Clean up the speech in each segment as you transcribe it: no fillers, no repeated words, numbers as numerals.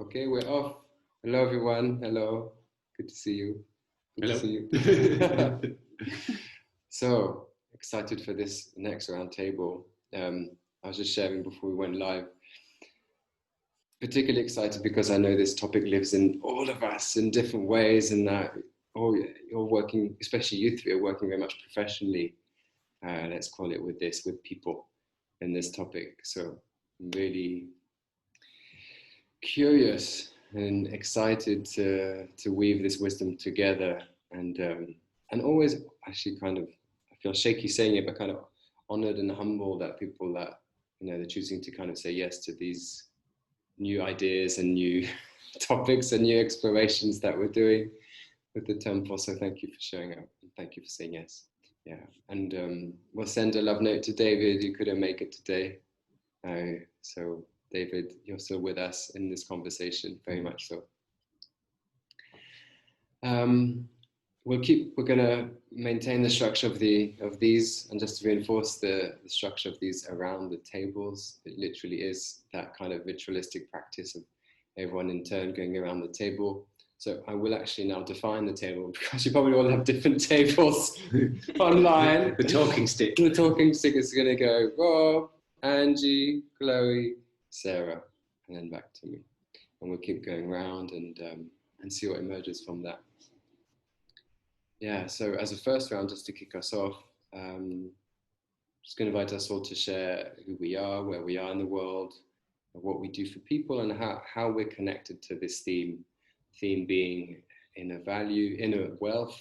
Okay, we're off. Hello, everyone. Hello. Good to see you. Good Hello. to see you. So excited for this next round table. I was just sharing before we went live. Particularly excited because I know this topic lives in all of us in different ways, and that you're working, especially you three, are working very much professionally. Let's call it with people in this topic. So I'm really curious and excited to weave this wisdom together, and always actually kind of, I feel shaky saying it, but kind of honored and humbled that people that they're choosing to kind of say yes to these new ideas and new topics and new explorations that we're doing with the temple. So thank you for showing up and thank you for saying yes. Yeah, and we'll send a love note to David, who couldn't make it today. So David, you're still with us in this conversation, very much so. We're gonna maintain the structure of these, and just to reinforce the structure of these around the tables, it literally is that kind of ritualistic practice of everyone in turn going around the table. So I will actually now define the table, because you probably all have different tables online. The talking stick. The talking stick is gonna go Rob, Angie, Chloe, Sarah, and then back to me. And we'll keep going around and see what emerges from that. Yeah, so as a first round, just to kick us off, just going to invite us all to share who we are, where we are in the world, what we do for people, and how we're connected to this theme being inner value, inner wealth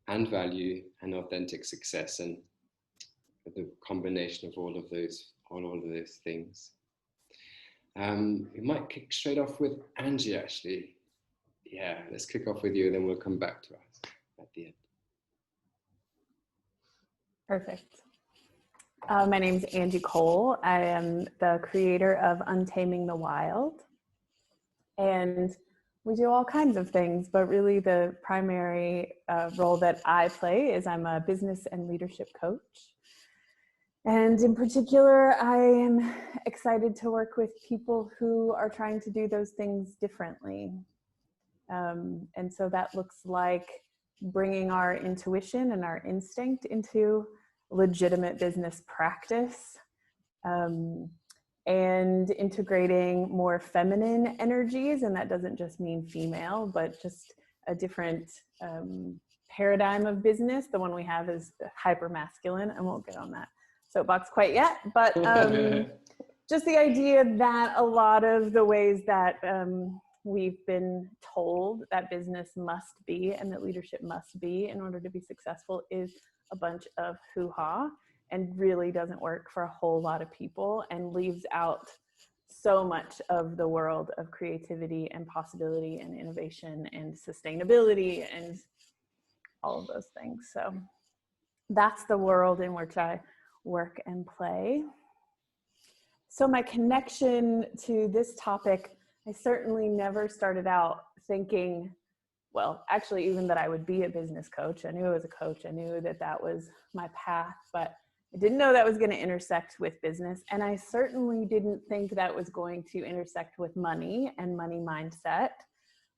and value, and authentic success, and the combination of all of those things. We might kick straight off with Angie, actually. Yeah, let's kick off with you, and then we'll come back to us at the end. Perfect. My name's Angie Cole. I am the creator of Untaming the Wild. And we do all kinds of things, but really the primary role that I play is I'm a business and leadership coach. And in particular, I am excited to work with people who are trying to do those things differently. And so that looks like bringing our intuition and our instinct into legitimate business practice, and integrating more feminine energies. And that doesn't just mean female, but just a different paradigm of business. The one we have is hyper masculine. I won't get on that soapbox quite yet, but just the idea that a lot of the ways that we've been told that business must be and that leadership must be in order to be successful is a bunch of hoo-ha, and really doesn't work for a whole lot of people, and leaves out so much of the world of creativity and possibility and innovation and sustainability and all of those things. So that's the world in which I work and play. So my connection to this topic, I certainly never started out thinking, well, actually, even that I would be a business coach. I knew I was a coach. I knew that that was my path, but I didn't know that was going to intersect with business. And I certainly didn't think that was going to intersect with money and money mindset.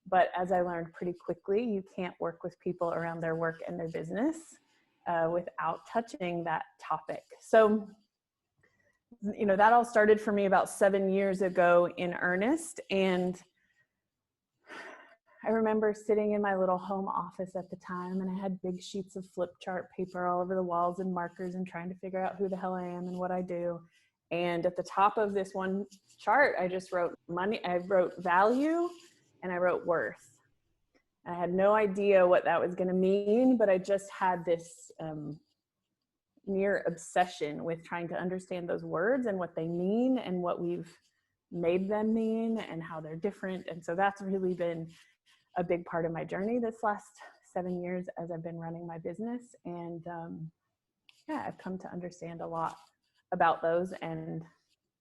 But as I learned pretty quickly, you can't work with people around their work and their business without touching that topic. So, that all started for me about 7 years ago in earnest. And I remember sitting in my little home office at the time, and I had big sheets of flip chart paper all over the walls and markers, and trying to figure out who the hell I am and what I do. And at the top of this one chart, I just wrote money, I wrote value, and I wrote worth. I had no idea what that was going to mean, but I just had this near obsession with trying to understand those words and what they mean and what we've made them mean and how they're different. And so that's really been a big part of my journey this last 7 years as I've been running my business. And I've come to understand a lot about those and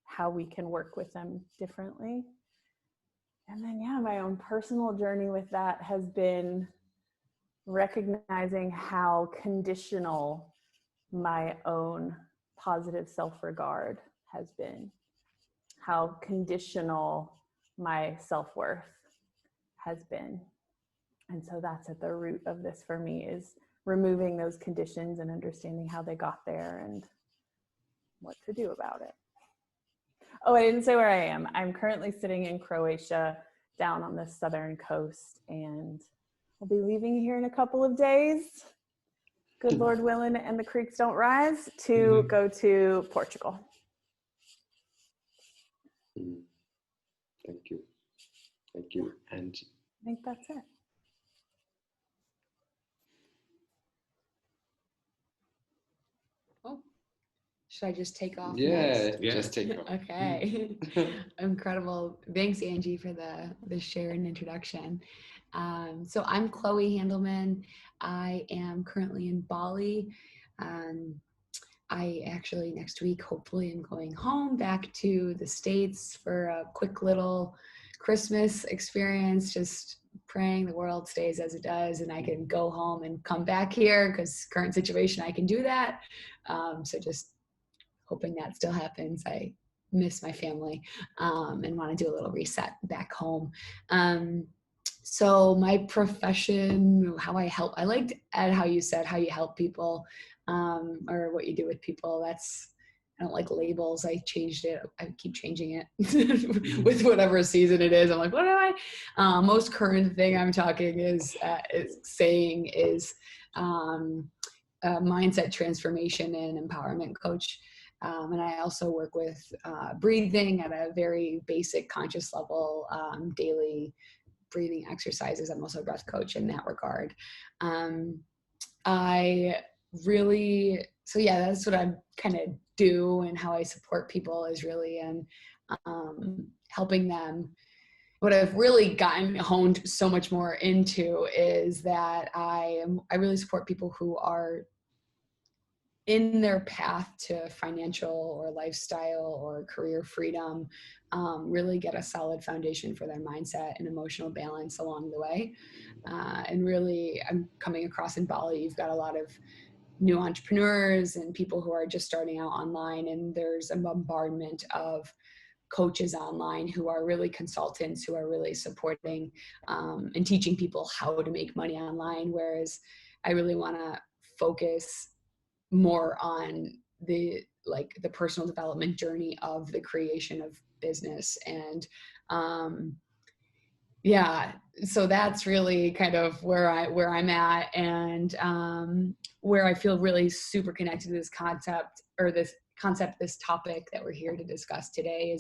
how we can work with them differently. And then, my own personal journey with that has been recognizing how conditional my own positive self-regard has been, how conditional my self-worth has been. And so that's at the root of this for me, is removing those conditions and understanding how they got there and what to do about it. Oh, I didn't say where I am. I'm currently sitting in Croatia down on the southern coast, and I'll be leaving here in a couple of days, good Lord willing, and the creeks don't rise, to go to Portugal. Thank you. Thank you, Angie. I think that's it. Oh, should I just take off? Yeah, next? just take off. Okay. Incredible. Thanks, Angie, for the share and introduction. So I'm Chloe Handelman. I am currently in Bali. I actually next week, hopefully, am going home back to the States for a quick little Christmas experience, just praying the world stays as it does and I can go home and come back here, because current situation, I can do that. So just hoping that still happens. I miss my family and want to do a little reset back home. So my profession, how I help, I liked, Ed, how you said how you help people, or what you do with people. I don't like labels. I changed it. I keep changing it with whatever season it is. I'm like, what am I? Most current thing I'm talking is saying is mindset transformation and empowerment coach. And I also work with breathing at a very basic conscious level, daily breathing exercises. I'm also a breath coach in that regard. That's what I kind of do, and how I support people is really in helping them. What I've really gotten honed so much more into is that I really support people who are in their path to financial or lifestyle or career freedom, really get a solid foundation for their mindset and emotional balance along the way. And really, I'm coming across in Bali, you've got a lot of new entrepreneurs and people who are just starting out online, and there's a bombardment of coaches online who are really consultants, who are really supporting and teaching people how to make money online, whereas I really want to focus more on the personal development journey of the creation of business. And so that's really kind of where I'm at, and where I feel really super connected to this topic that we're here to discuss today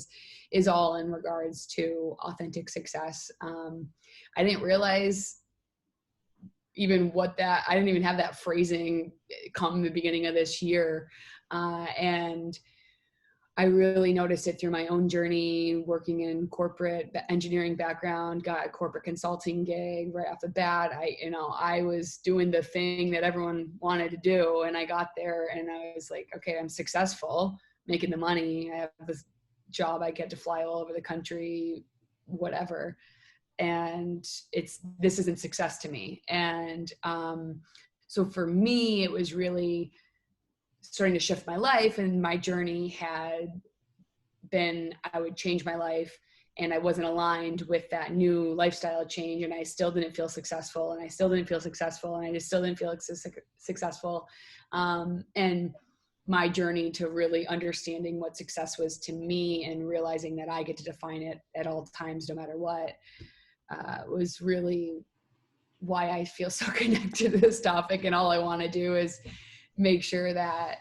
is all in regards to authentic success. I didn't realize even I didn't even have that phrasing come the beginning of this year. And I really noticed it through my own journey, working in corporate engineering background, got a corporate consulting gig right off the bat. I was doing the thing that everyone wanted to do, and I got there and I was like, okay, I'm successful, making the money. I have this job. I get to fly all over the country, whatever. And this isn't success to me. And so for me, it was really starting to shift my life, and my journey had been, I would change my life, and I wasn't aligned with that new lifestyle change, and I still didn't feel successful, and I still didn't feel successful, and I just still didn't feel successful. And my journey to really understanding what success was to me and realizing that I get to define it at all times, no matter what, was really why I feel so connected to this topic. And all I want to do is make sure that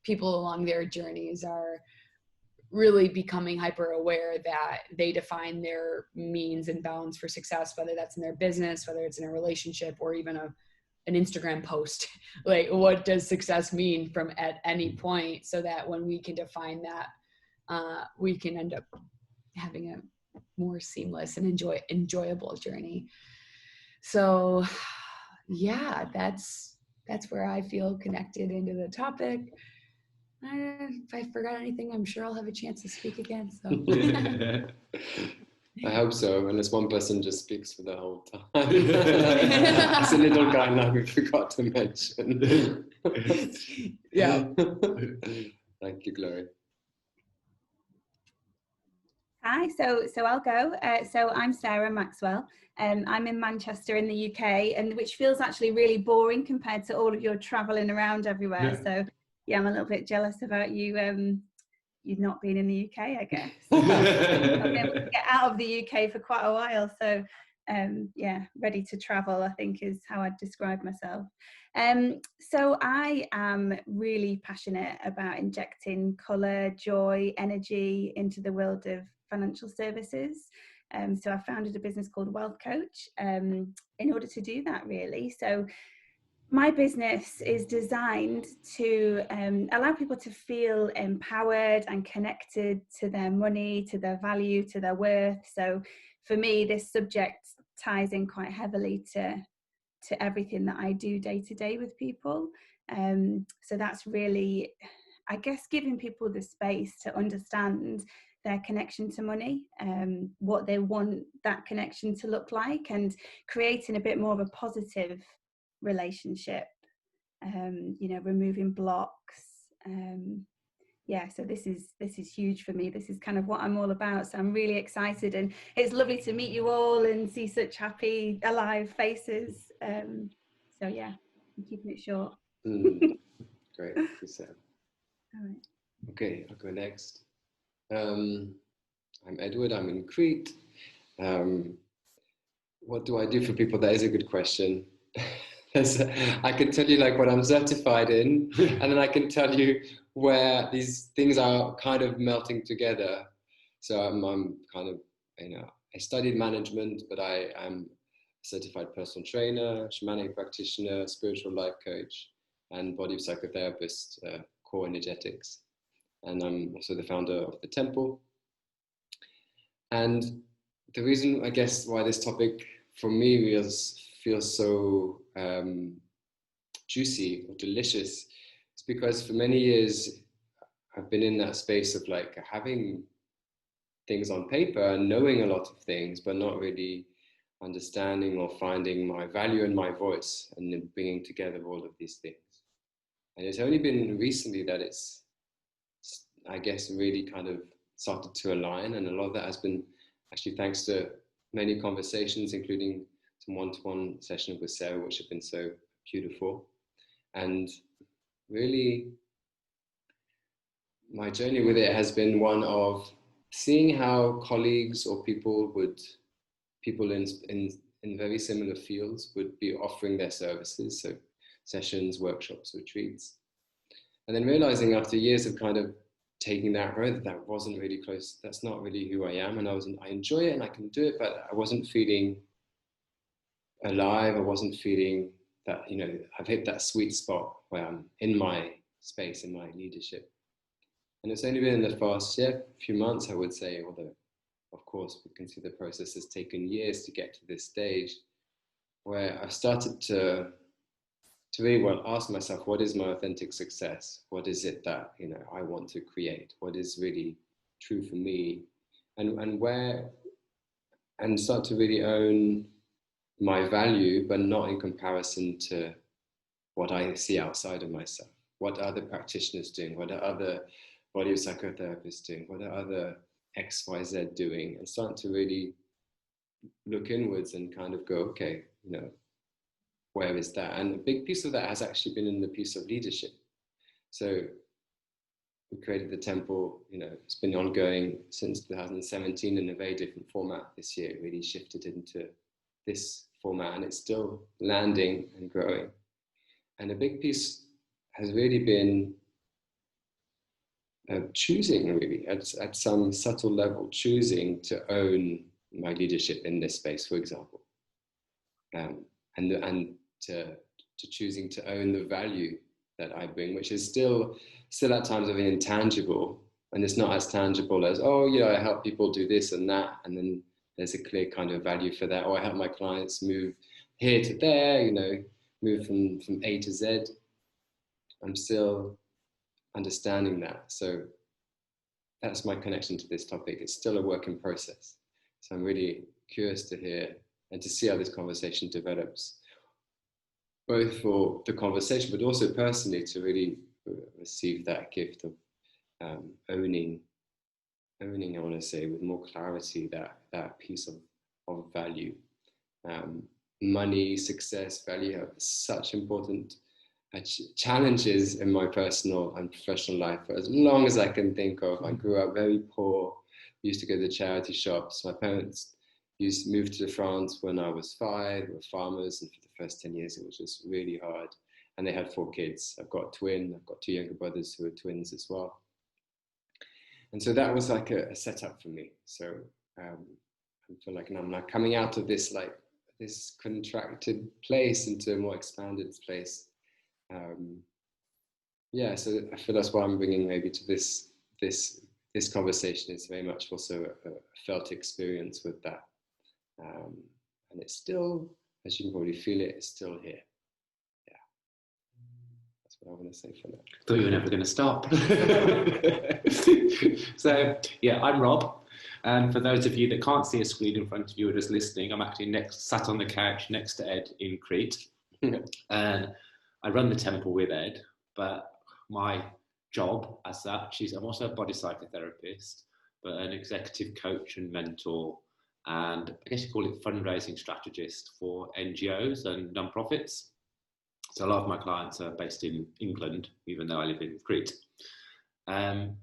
people along their journeys are really becoming hyper aware that they define their means and bounds for success, whether that's in their business, whether it's in a relationship, or even an Instagram post. Like, what does success mean from at any point, so that when we can define that, we can end up having a more seamless and enjoyable journey. So that's where I feel connected into the topic. If I forgot anything, I'm sure I'll have a chance to speak again. So I hope so, unless one person just speaks for the whole time. It's a little guy now we forgot to mention. Yeah. Thank you, Chloe. Hi, so I'll go. So I'm Sara Maxwell. I'm in Manchester in the UK, and which feels actually really boring compared to all of your traveling around everywhere. Yeah. So yeah, I'm a little bit jealous about you. You've not been in the UK, I guess. I've been able to get out of the UK for quite a while. So yeah, ready to travel, I think is how I'd describe myself. So I am really passionate about injecting colour, joy, energy into the world of financial services. So I founded a business called Wealth Coach in order to do that, really. So my business is designed to allow people to feel empowered and connected to their money, to their value, to their worth. So for me, this subject ties in quite heavily to everything that I do day to day with people. So that's really, I guess, giving people the space to understand their connection to money, what they want that connection to look like, and creating a bit more of a positive relationship, removing blocks. Yeah, so this is huge for me. This is kind of what I'm all about. So I'm really excited, and it's lovely to meet you all and see such happy, alive faces. So yeah, I'm keeping it short. Great, thank you, Sam. All right. Okay, I'll go next. I'm Edward. I'm in Crete. What do I do for people? That is a good question. I can tell you like what I'm certified in, and then I can tell you where these things are kind of melting together. So I'm kind of, I studied management, but I am a certified personal trainer, shamanic practitioner, spiritual life coach, and body psychotherapist, core energetics. And I'm also the founder of the temple. And the reason, I guess, why this topic for me feels so juicy or delicious is because for many years I've been in that space of like having things on paper and knowing a lot of things, but not really understanding or finding my value and my voice, and then bringing together all of these things. And it's only been recently that it's, I guess, really kind of started to align, and a lot of that has been actually thanks to many conversations, including some one-to-one sessions with Sara, which have been so beautiful. And really, my journey with it has been one of seeing how colleagues or people in very similar fields would be offering their services, so sessions, workshops, retreats, and then realizing after years of kind of taking that road that wasn't really close. That's not really who I am, and I enjoy it and I can do it, but I wasn't feeling alive. I wasn't feeling that, I've hit that sweet spot where I'm in my space, in my leadership. And it's only been in the past few months, I would say, although of course we can see the process has taken years to get to this stage, where I've started to really well ask myself, what is my authentic success? What is it that I want to create? What is really true for me? And start to really own my value, but not in comparison to what I see outside of myself. What are other practitioners doing? What are other body psychotherapists doing? What are other XYZ doing? And start to really look inwards and kind of go, okay, where is that? And a big piece of that has actually been in the piece of leadership. So we created the temple, it's been ongoing since 2017 in a very different format. This year it really shifted into this format, and it's still landing and growing. And a big piece has really been choosing, really, at some subtle level, choosing to own my leadership in this space, for example. And to choosing to own the value that I bring, which is still at times of intangible, and it's not as tangible as, I help people do this and that, and then there's a clear kind of value for that, or I help my clients move here to there, move from A to Z. I'm still understanding that. So that's my connection to this topic. It's still a work in process. So I'm really curious to hear and to see how this conversation develops, both for the conversation, but also personally to really receive that gift of owning owning, I want to say, with more clarity, that piece of value. Money, success, value have such important challenges in my personal and professional life for as long as I can think of. I grew up very poor, used to go to charity shops. My parents moved to France when I was 5, were farmers, and for the first 10 years it was just really hard. And they had 4 kids. I've got a twin, I've got 2 younger brothers who are twins as well. And so that was like a setup for me. So I feel like now I'm like coming out of this contracted place into a more expanded place. So I feel that's why I'm bringing maybe to this conversation. It's very much also a felt experience with that. And it's still, as you can probably feel it, it's still here. Yeah. That's what I want to say for now. I thought you were never going to stop. So, yeah, I'm Rob. And for those of you that can't see a screen in front of you or just listening, I'm actually sat on the couch next to Ed in Crete. And I run the temple with Ed, but my job as such is I'm also a body psychotherapist, but an executive coach and mentor, and I guess you call it fundraising strategist for NGOs and non-profits. So a lot of my clients are based in England, even though I live in Crete. And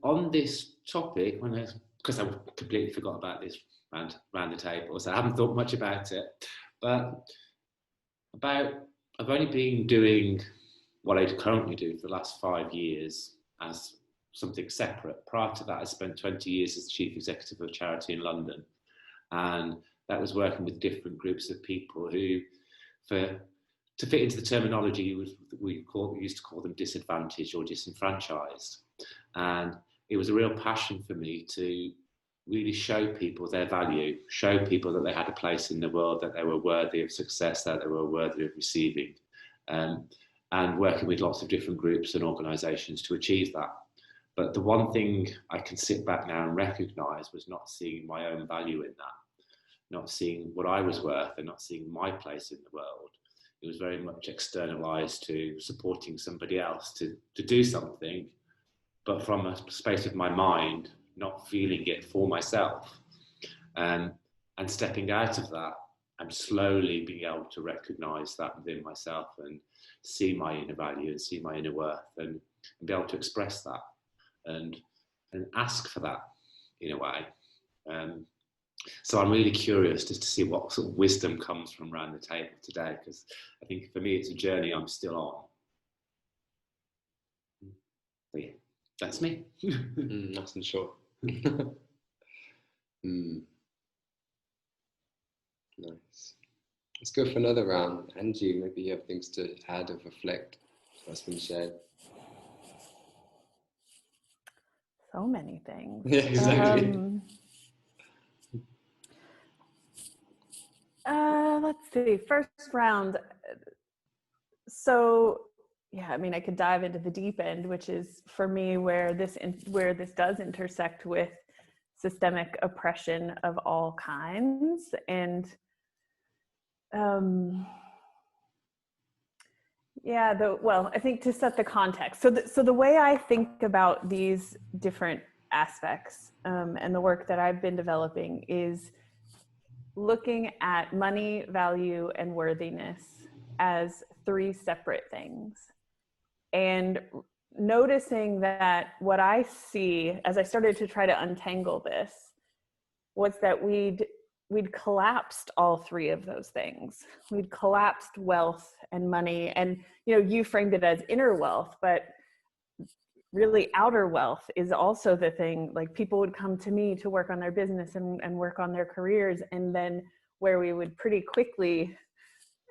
on this topic, because I completely forgot about this round the table, so I haven't thought much about it, but I've only been doing what I currently do for the last 5 years as something separate. Prior to that, I spent 20 years as chief executive of a charity in London. And that was working with different groups of people who, to fit into the terminology, we used to call them disadvantaged or disenfranchised. And it was a real passion for me to really show people their value, show people that they had a place in the world, that they were worthy of success, that they were worthy of receiving, and working with lots of different groups and organisations to achieve that. But the one thing I can sit back now and recognise was not seeing my own value in that, not seeing what I was worth and not seeing my place in the world. It was very much externalised to supporting somebody else to do something, but from a space of my mind, not feeling it for myself. And stepping out of that, I'm slowly being able to recognise that within myself and see my inner value and see my inner worth and be able to express that and ask for that in a way. So I'm really curious just to see what sort of wisdom comes from around the table today, because I think for me it's a journey I'm still on. But yeah, that's me. Nice and short. Nice. Let's go for another round. Angie, maybe you have things to add or reflect what's been shared. So many things. Yeah, exactly. Let's see. First round. So, yeah, I mean, I could dive into the deep end, which is for me where this does intersect with systemic oppression of all kinds. And I think to set the context. So the way I think about these different aspects and the work that I've been developing is looking at money, value, and worthiness as 3 separate things. And noticing that what I see as I started to try to untangle this was that we'd collapsed all 3 of those things. We'd collapsed wealth and money, and you framed it as inner wealth, but really outer wealth is also the thing. Like, people would come to me to work on their business and work on their careers, and then where we would pretty quickly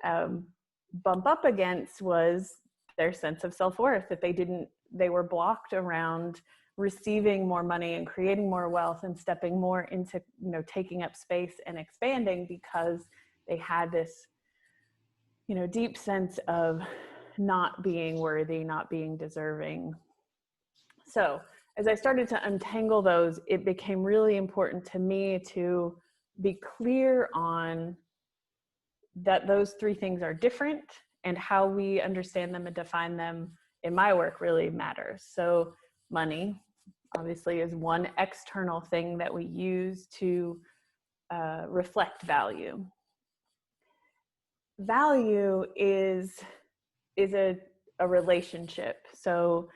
bump up against was their sense of self-worth, that they were blocked around receiving more money and creating more wealth and stepping more into taking up space and expanding, because they had this deep sense of not being worthy, not being deserving. So as I started to untangle those, it became really important to me to be clear on that those 3 things are different, and how we understand them and define them in my work really matters. So money, obviously is one external thing that we use to reflect value. Value is a relationship. So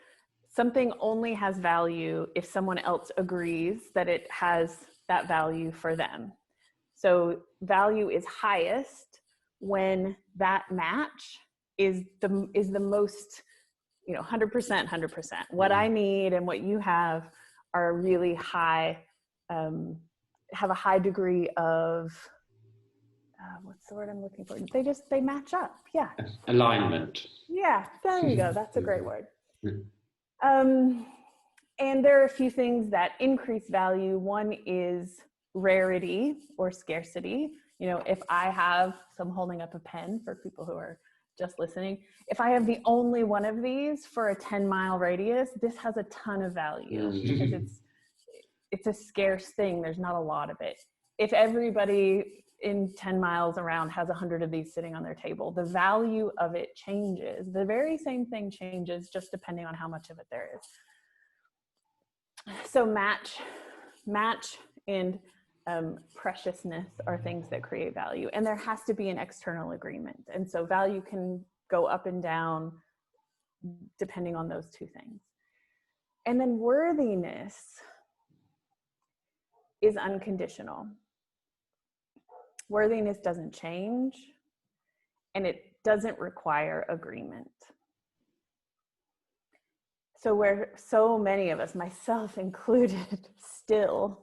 something only has value if someone else agrees that it has that value for them. So value is highest when that match is the most, 100%. What I need and what you have are really high, have a high degree of, what's the word I'm looking for? They match up. Yeah. Alignment. Yeah, there you go. That's a great word. And there are a few things that increase value. One is rarity or scarcity. If I have, so I'm holding up a pen for people who are just listening. If I have the only one of these for a 10-mile radius, this has a ton of value because it's a scarce thing. There's not a lot of it. If everybody in 10 miles around has 100 of these sitting on their table, the value of it changes. The very same thing changes just depending on how much of it there is. So match and preciousness are things that create value, and there has to be an external agreement. And so value can go up and down depending on those two things. And then worthiness is unconditional. Worthiness doesn't change, and it doesn't require agreement. So where so many of us, myself included, still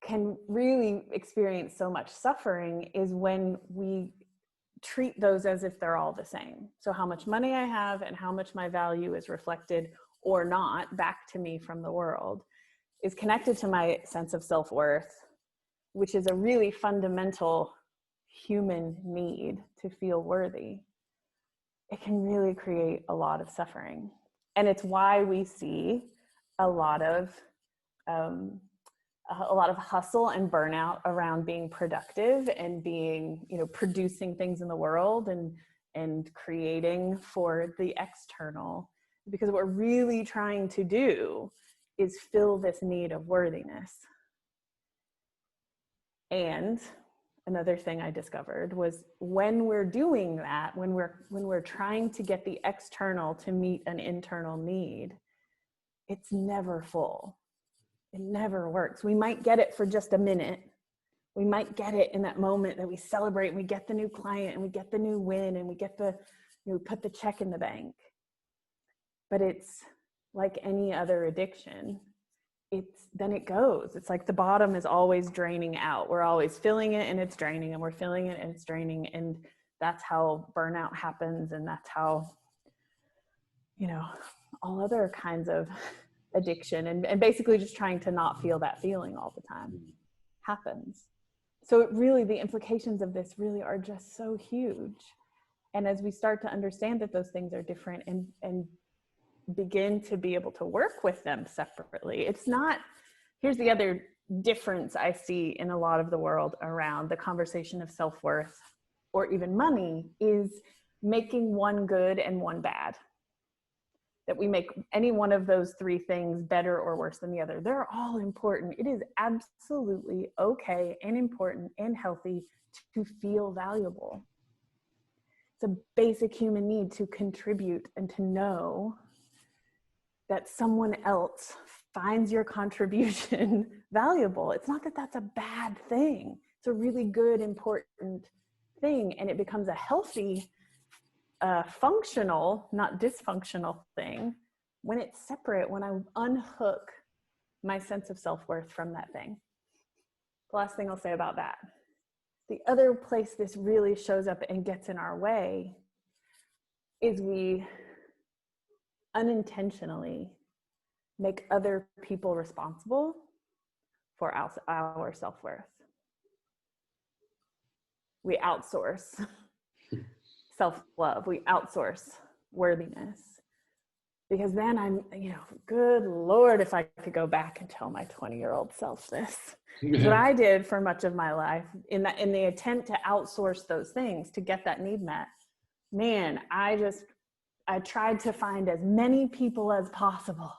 can really experience so much suffering is when we treat those as if they're all the same. So how much money I have and how much my value is reflected or not back to me from the world is connected to my sense of self-worth, which is a really fundamental human need to feel worthy. It can really create a lot of suffering. And it's why we see a lot of hustle and burnout around being productive and being, producing things in the world and creating for the external, because what we're really trying to do is fill this need of worthiness. And another thing I discovered was when we're doing that, when we're trying to get the external to meet an internal need, it's never full. It never works. We might get it for just a minute. We might get it in that moment that we celebrate and we get the new client and we get the new win and we get we put the check in the bank. But it's like any other addiction. Then it goes. It's like the bottom is always draining out. We're always filling it and it's draining, and we're filling it and it's draining. And that's how burnout happens. And that's how, all other kinds of addiction and basically just trying to not feel that feeling all the time happens. So the implications of this really are just so huge. And as we start to understand that those things are different and begin to be able to work with them separately, here's the other difference I see in a lot of the world around the conversation of self-worth or even money is making one good and one bad. That we make any one of those three things better or worse than the other. They're all important. It is absolutely okay and important and healthy to feel valuable. It's a basic human need to contribute and to know that someone else finds your contribution valuable. It's not that that's a bad thing. It's a really good, important thing, and it becomes a healthy, functional, not dysfunctional thing when it's separate, when I unhook my sense of self-worth from that thing. The last thing I'll say about that. The other place this really shows up and gets in our way is we unintentionally make other people responsible for our self-worth. We outsource self-love. We outsource worthiness. Because then I'm, good Lord, if I could go back and tell my 20-year-old self this. That's what I did for much of my life in the attempt to outsource those things to get that need met. Man, I tried to find as many people as possible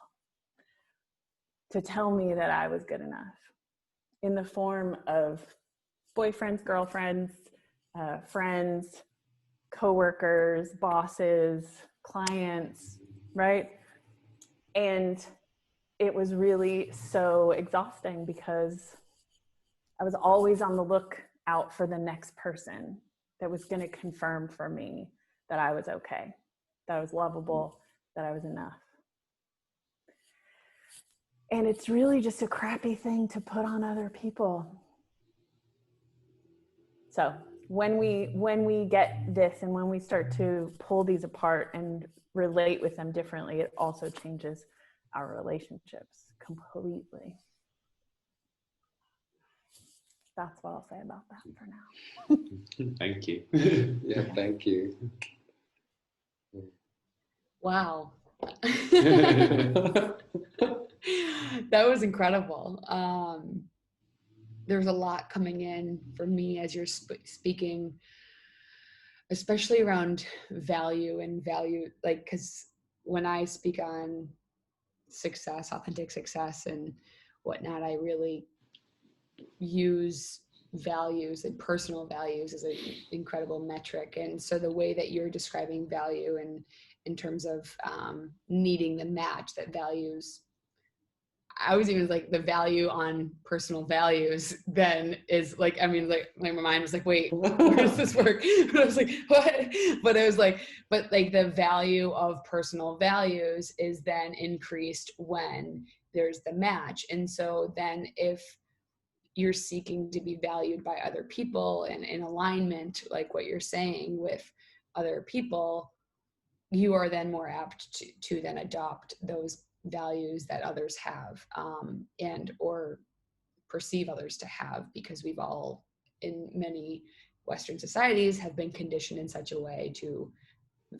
to tell me that I was good enough in the form of boyfriends, girlfriends, friends, coworkers, bosses, clients, right? And it was really so exhausting because I was always on the lookout for the next person that was going to confirm for me that I was okay, that I was lovable, that I was enough. And it's really just a crappy thing to put on other people. So when we get this and when we start to pull these apart and relate with them differently, it also changes our relationships completely. That's what I'll say about that for now. Thank you. Yeah, thank you. Wow. That was incredible. There's a lot coming in for me as you're speaking, especially around value, like, because when I speak on success, authentic success and whatnot, I really use values and personal values as an incredible metric. And so the way that you're describing value and in terms of needing the match that values, I was even like, the value on personal values then is like, I mean, like my mind was like, wait, where does this work? And I was like, what? But I was like, but like the value of personal values is then increased when there's the match. And so then if you're seeking to be valued by other people and in alignment, like what you're saying with other people, you are then more apt to then adopt those values that others have and or perceive others to have, because we've all in many Western societies have been conditioned in such a way to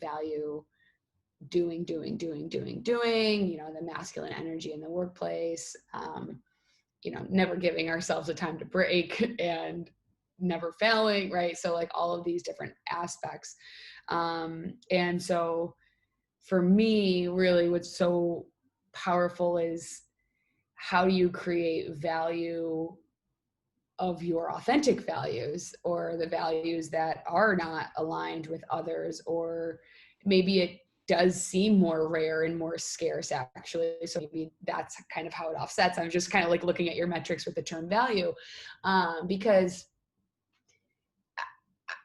value doing, you know, the masculine energy in the workplace, you know, never giving ourselves a time to break and never failing, right? So like all of these different aspects. And so for me, really what's so powerful is how do you create value of your authentic values, or the values that are not aligned with others, or maybe it does seem more rare and more scarce actually. So maybe that's kind of how it offsets. I'm just kind of like looking at your metrics with the term value, because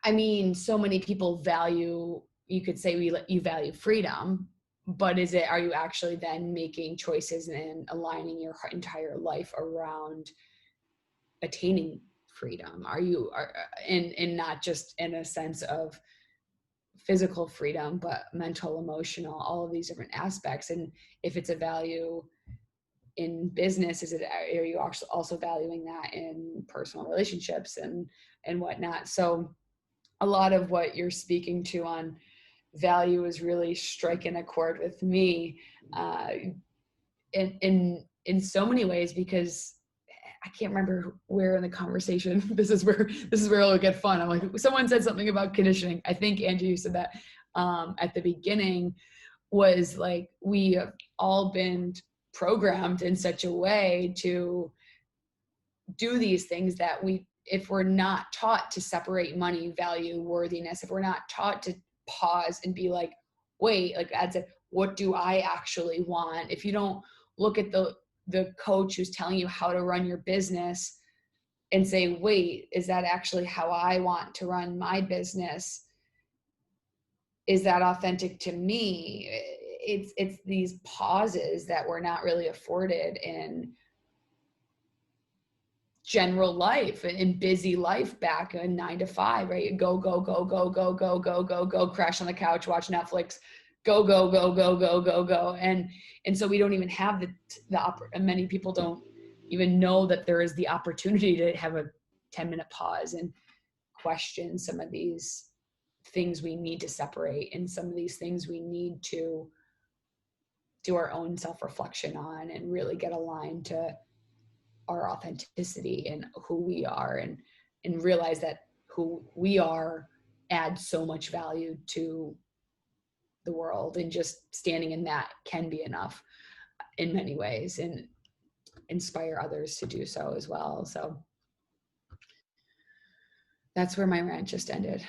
I mean, so many people value, you could say you value freedom, but are you actually then making choices and aligning your entire life around attaining freedom? And not just in a sense of physical freedom, but mental, emotional, all of these different aspects. And if it's a value in business, are you also valuing that in personal relationships and whatnot? So a lot of what you're speaking to on value is really striking a chord with me in so many ways, because I can't remember where in the conversation, this is where it'll get fun. I'm like, someone said something about conditioning. I think Angie, you said that at the beginning, was like, we have all been programmed in such a way to do these things that if we're not taught to separate money, value, worthiness, if we're not taught to pause and be like, wait, like Ed said, what do I actually want? If you don't look at the coach who's telling you how to run your business and say, wait, is that actually how I want to run my business? Is that authentic to me? It's these pauses that we're not really afforded in general life, in busy life, back in 9 to 5, right? Go, crash on the couch, watch Netflix, go. And so we don't even have many people don't even know that there is the opportunity to have a 10-minute pause and question some of these things we need to separate, and some of these things we need to do our own self-reflection on and really get aligned to our authenticity and who we are, and realize that who we are adds so much value to the world, and just standing in that can be enough in many ways. And inspire others to do so as well. So that's where my rant just ended.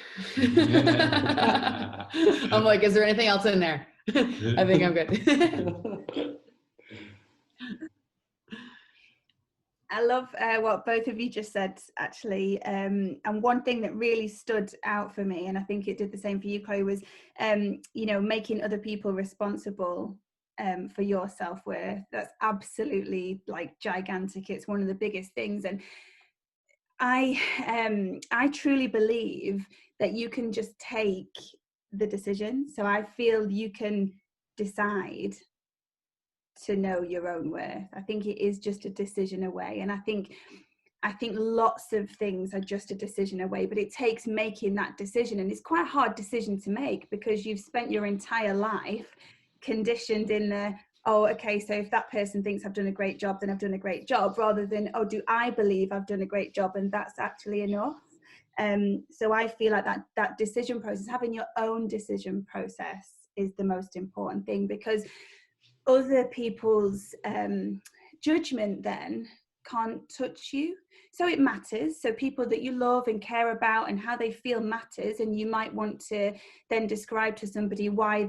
I'm like, is there anything else in there? I think I'm good. I love what both of you just said, actually. And one thing that really stood out for me, and I think it did the same for you, Chloe, was, you know, making other people responsible for your self-worth. That's absolutely like gigantic. It's one of the biggest things. And I truly believe that you can just take the decision. So I feel you can decide to know your own worth. I think it is just a decision away. And I think lots of things are just a decision away, but it takes making that decision. And it's quite a hard decision to make, because you've spent your entire life conditioned in the, oh, okay, so if that person thinks I've done a great job, then I've done a great job, rather than, oh, do I believe I've done a great job and that's actually enough? So I feel like that decision process, having your own decision process, is the most important thing, because other people's judgment then can't touch you. So it matters. So people that you love and care about and how they feel matters, and you might want to then describe to somebody why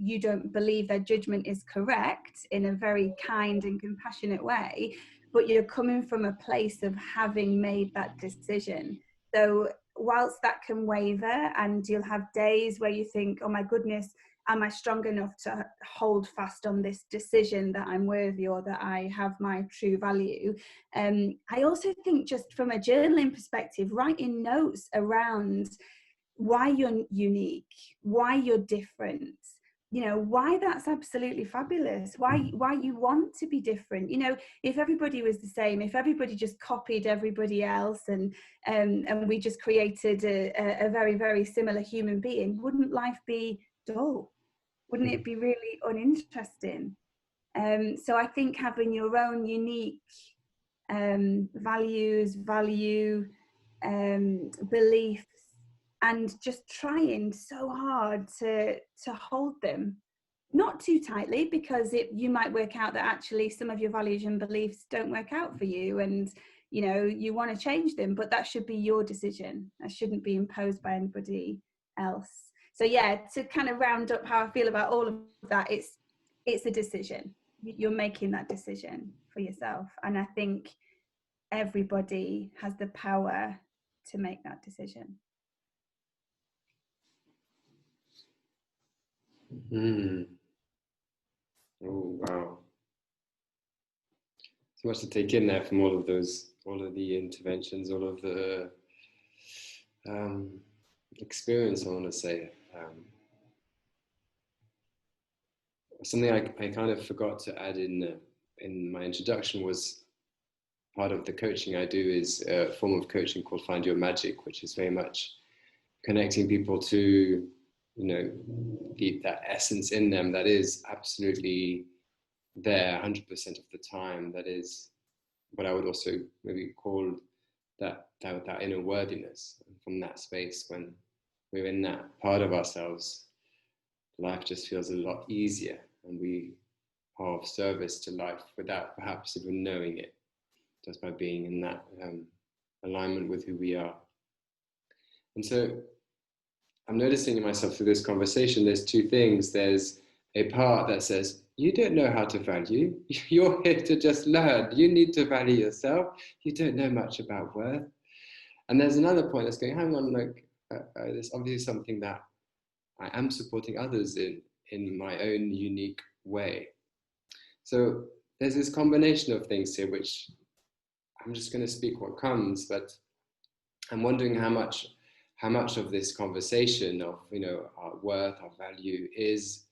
you don't believe their judgment is correct in a very kind and compassionate way, but you're coming from a place of having made that decision. So whilst that can waver, and you'll have days where you think, oh my goodness, am I strong enough to hold fast on this decision that I'm worthy, or that I have my true value? I also think, just from a journaling perspective, writing notes around why you're unique, why you're different, you know, why that's absolutely fabulous, why you want to be different. You know, if everybody was the same, if everybody just copied everybody else, and we just created a very, very similar human being, wouldn't life be dull? Wouldn't it be really uninteresting? So I think having your own unique values, beliefs, and just trying so hard to hold them, not too tightly, because you might work out that actually some of your values and beliefs don't work out for you, and you know, you want to change them, but that should be your decision. That shouldn't be imposed by anybody else. So yeah, to kind of round up how I feel about all of that, it's a decision. You're making that decision for yourself, and I think everybody has the power to make that decision. Oh wow, so much to take in there from all of the interventions, all of the experience, I want to say. Something I kind of forgot to add in my introduction was, part of the coaching I do is a form of coaching called Find Your Magic, which is very much connecting people to, you know, that essence in them that is absolutely there 100% of the time. That is what I would also maybe call that inner worthiness. And from that space, when we're in that part of ourselves, life just feels a lot easier, and we are of service to life without perhaps even knowing it, just by being in that alignment with who we are. And so I'm noticing in myself through this conversation, there's two things. There's a part that says, you don't know how to value. You're here to just learn. You need to value yourself. You don't know much about worth. And there's another point that's going, hang on, like, there's obviously something that I am supporting others in my own unique way. So there's this combination of things here, which I'm just going to speak what comes, but I'm wondering how much of this conversation of, you know, our worth, our value is,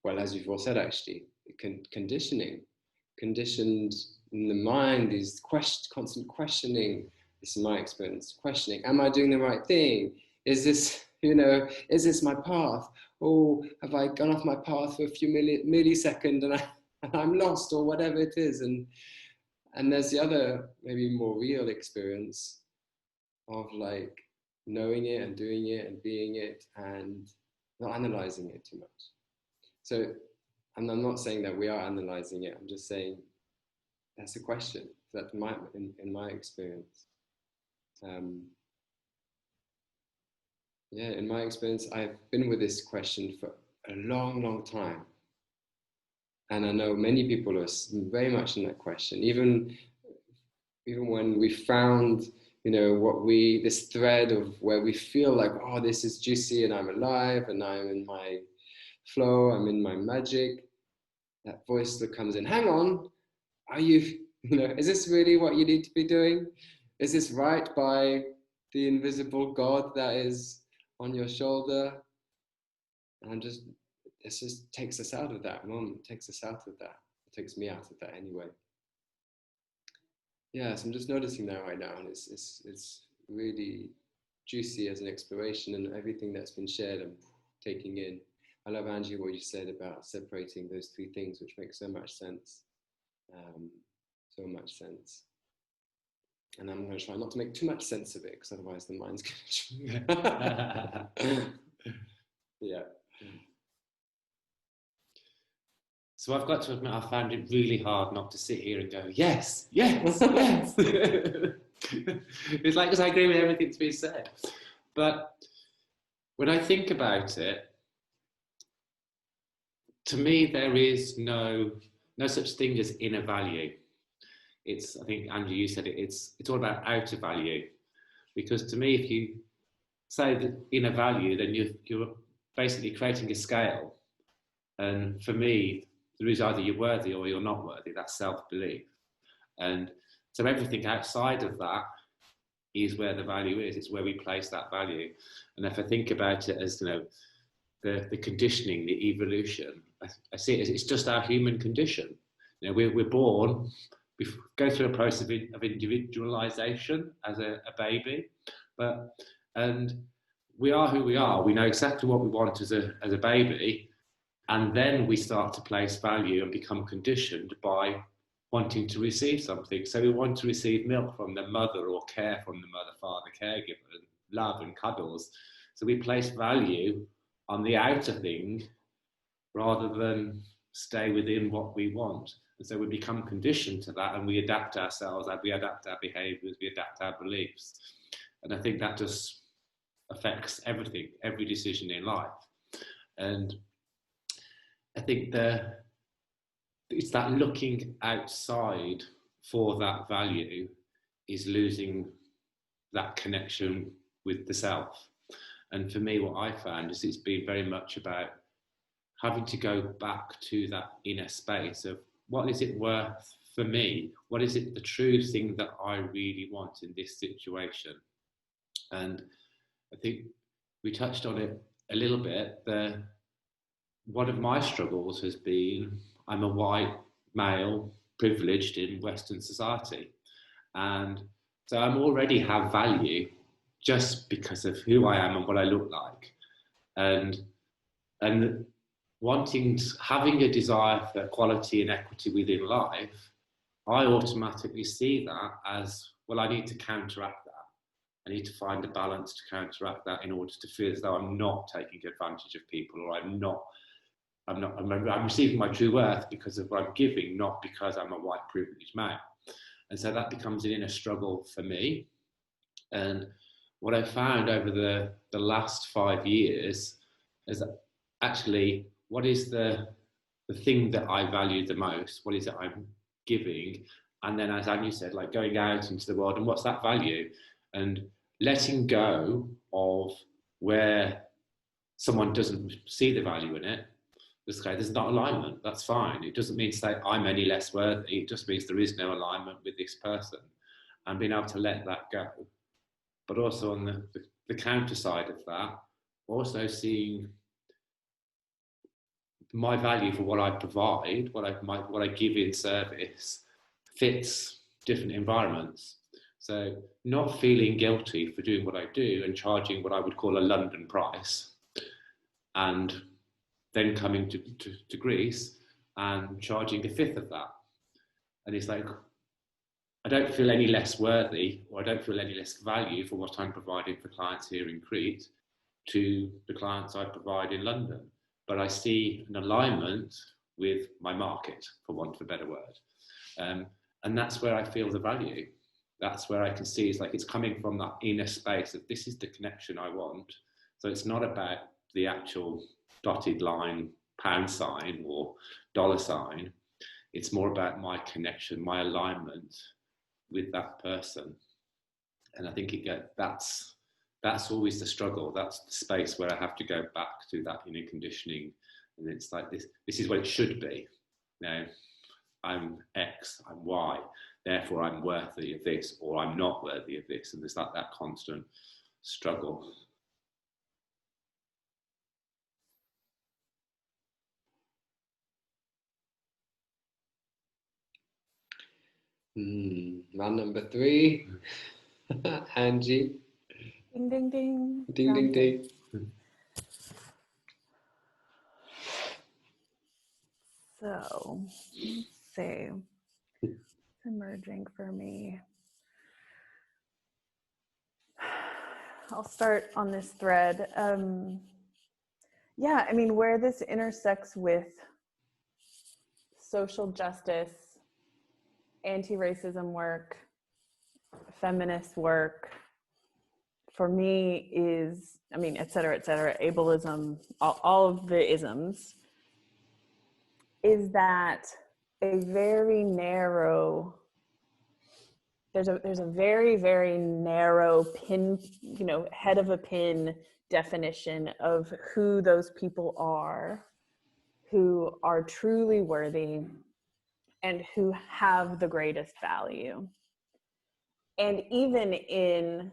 well, as you've all said, actually, conditioned in the mind, these constant questioning. This is my experience, questioning, am I doing the right thing? Is this, you know, is this my path? Oh, have I gone off my path for a few milliseconds and I'm lost, or whatever it is? And there's the other, maybe more real experience of like knowing it and doing it and being it and not analyzing it too much. So, and I'm not saying that we are analyzing it, I'm just saying that's a question. That's in my experience. Yeah, in my experience, I've been with this question for a long, long time. And I know many people are very much in that question. Even when we found, this thread of where we feel like, oh, this is juicy and I'm alive and I'm in my flow, I'm in my magic, that voice that comes in, hang on, are you, is this really what you need to be doing? Is this right by the invisible God that is on your shoulder? And this just takes us out of that moment, takes us out of that. It takes me out of that anyway. Yeah, so I'm just noticing that right now, and it's really juicy as an exploration, and everything that's been shared I'm taking in. I love, Angie, what you said about separating those three things, which makes so much sense. So much sense. And I'm going to try not to make too much sense of it, because otherwise the mind's going to... Yeah. So I've got to admit, I found it really hard not to sit here and go, yes, yes, yes. It's like, because I agree with everything that's been said. But when I think about it, to me, there is no such thing as inner value. I think, Angie, you said it, it's all about outer value. Because to me, if you say the inner value, then you're basically creating a scale. And for me, there is either you're worthy or you're not worthy. That's self-belief. And so everything outside of that is where the value is. It's where we place that value. And if I think about it as, the conditioning, the evolution, I see it as it's just our human condition. We're born, we go through a process of individualization as a baby, and we are who we are. We know exactly what we want as a baby. And then we start to place value and become conditioned by wanting to receive something. So we want to receive milk from the mother, or care from the mother, father, caregiver, and love and cuddles. So we place value on the outer thing rather than stay within what we want. And so we become conditioned to that, and we adapt ourselves, and we adapt our behaviors, we adapt our beliefs. And I think that just affects everything, every decision in life. And I think it's that looking outside for that value is losing that connection with the self. And for me, what I found is it's been very much about having to go back to that inner space of what is it worth for me? What is it the true thing that I really want in this situation? And I think we touched on it a little bit. One of my struggles has been, I'm a white male, privileged in Western society. And so I already have value just because of who I am and what I look like. And having a desire for equality and equity within life, I automatically see that as, well, I need to counteract that. I need to find a balance to counteract that in order to feel as though I'm not taking advantage of people, or I'm receiving my true worth because of what I'm giving, not because I'm a white privileged male. And so that becomes an inner struggle for me. And what I found over the last 5 years is that actually, what is the thing that I value the most? What is it I'm giving? And then, as Angie said, like going out into the world, and what's that value? And letting go of where someone doesn't see the value in it. There's not alignment, that's fine. It doesn't mean to say I'm any less worthy. It just means there is no alignment with this person, and being able to let that go. But also on the counter side of that, also seeing my value for what I provide, what I give in service, fits different environments. So not feeling guilty for doing what I do and charging what I would call a London price, and then coming to Greece and charging a fifth of that. And it's like, I don't feel any less worthy, or I don't feel any less value for what I'm providing for clients here in Crete to the clients I provide in London. But I see an alignment with my market, for want of a better word. And that's where I feel the value. That's where I can see it's coming from that inner space of this is the connection I want. So it's not about the actual dotted line pound sign or dollar sign. It's more about my connection, my alignment with that person. And I think that's always the struggle. That's the space where I have to go back to that inner conditioning. And it's like this is what it should be. Now, I'm X, I'm Y, therefore I'm worthy of this, or I'm not worthy of this. And there's like that constant struggle. Man number 3, Angie. Ding, ding, ding. Ding, ding, ding. So, let's see. It's emerging for me. I'll start on this thread. Yeah, I mean, where this intersects with social justice, anti-racism work, feminist work, for me is, I mean, et cetera, ableism, all of the isms, is that a very narrow, there's a very, very narrow pin, head of a pin definition of who those people are who are truly worthy and who have the greatest value. And even in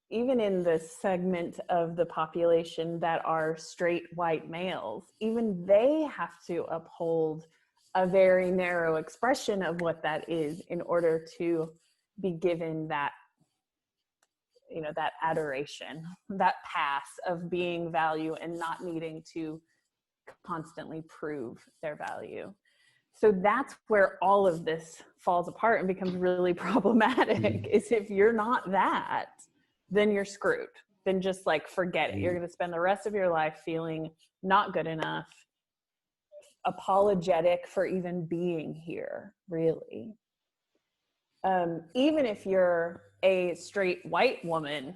the segment of the population that are straight white males, even they have to uphold a very narrow expression of what that is in order to be given that, that adoration, that pass of being value and not needing to constantly prove their value. So that's where all of this falls apart and becomes really problematic, is if you're not that, then you're screwed. Then just like forget it. You're going to spend the rest of your life feeling not good enough, apologetic for even being here, really. Even if you're a straight white woman,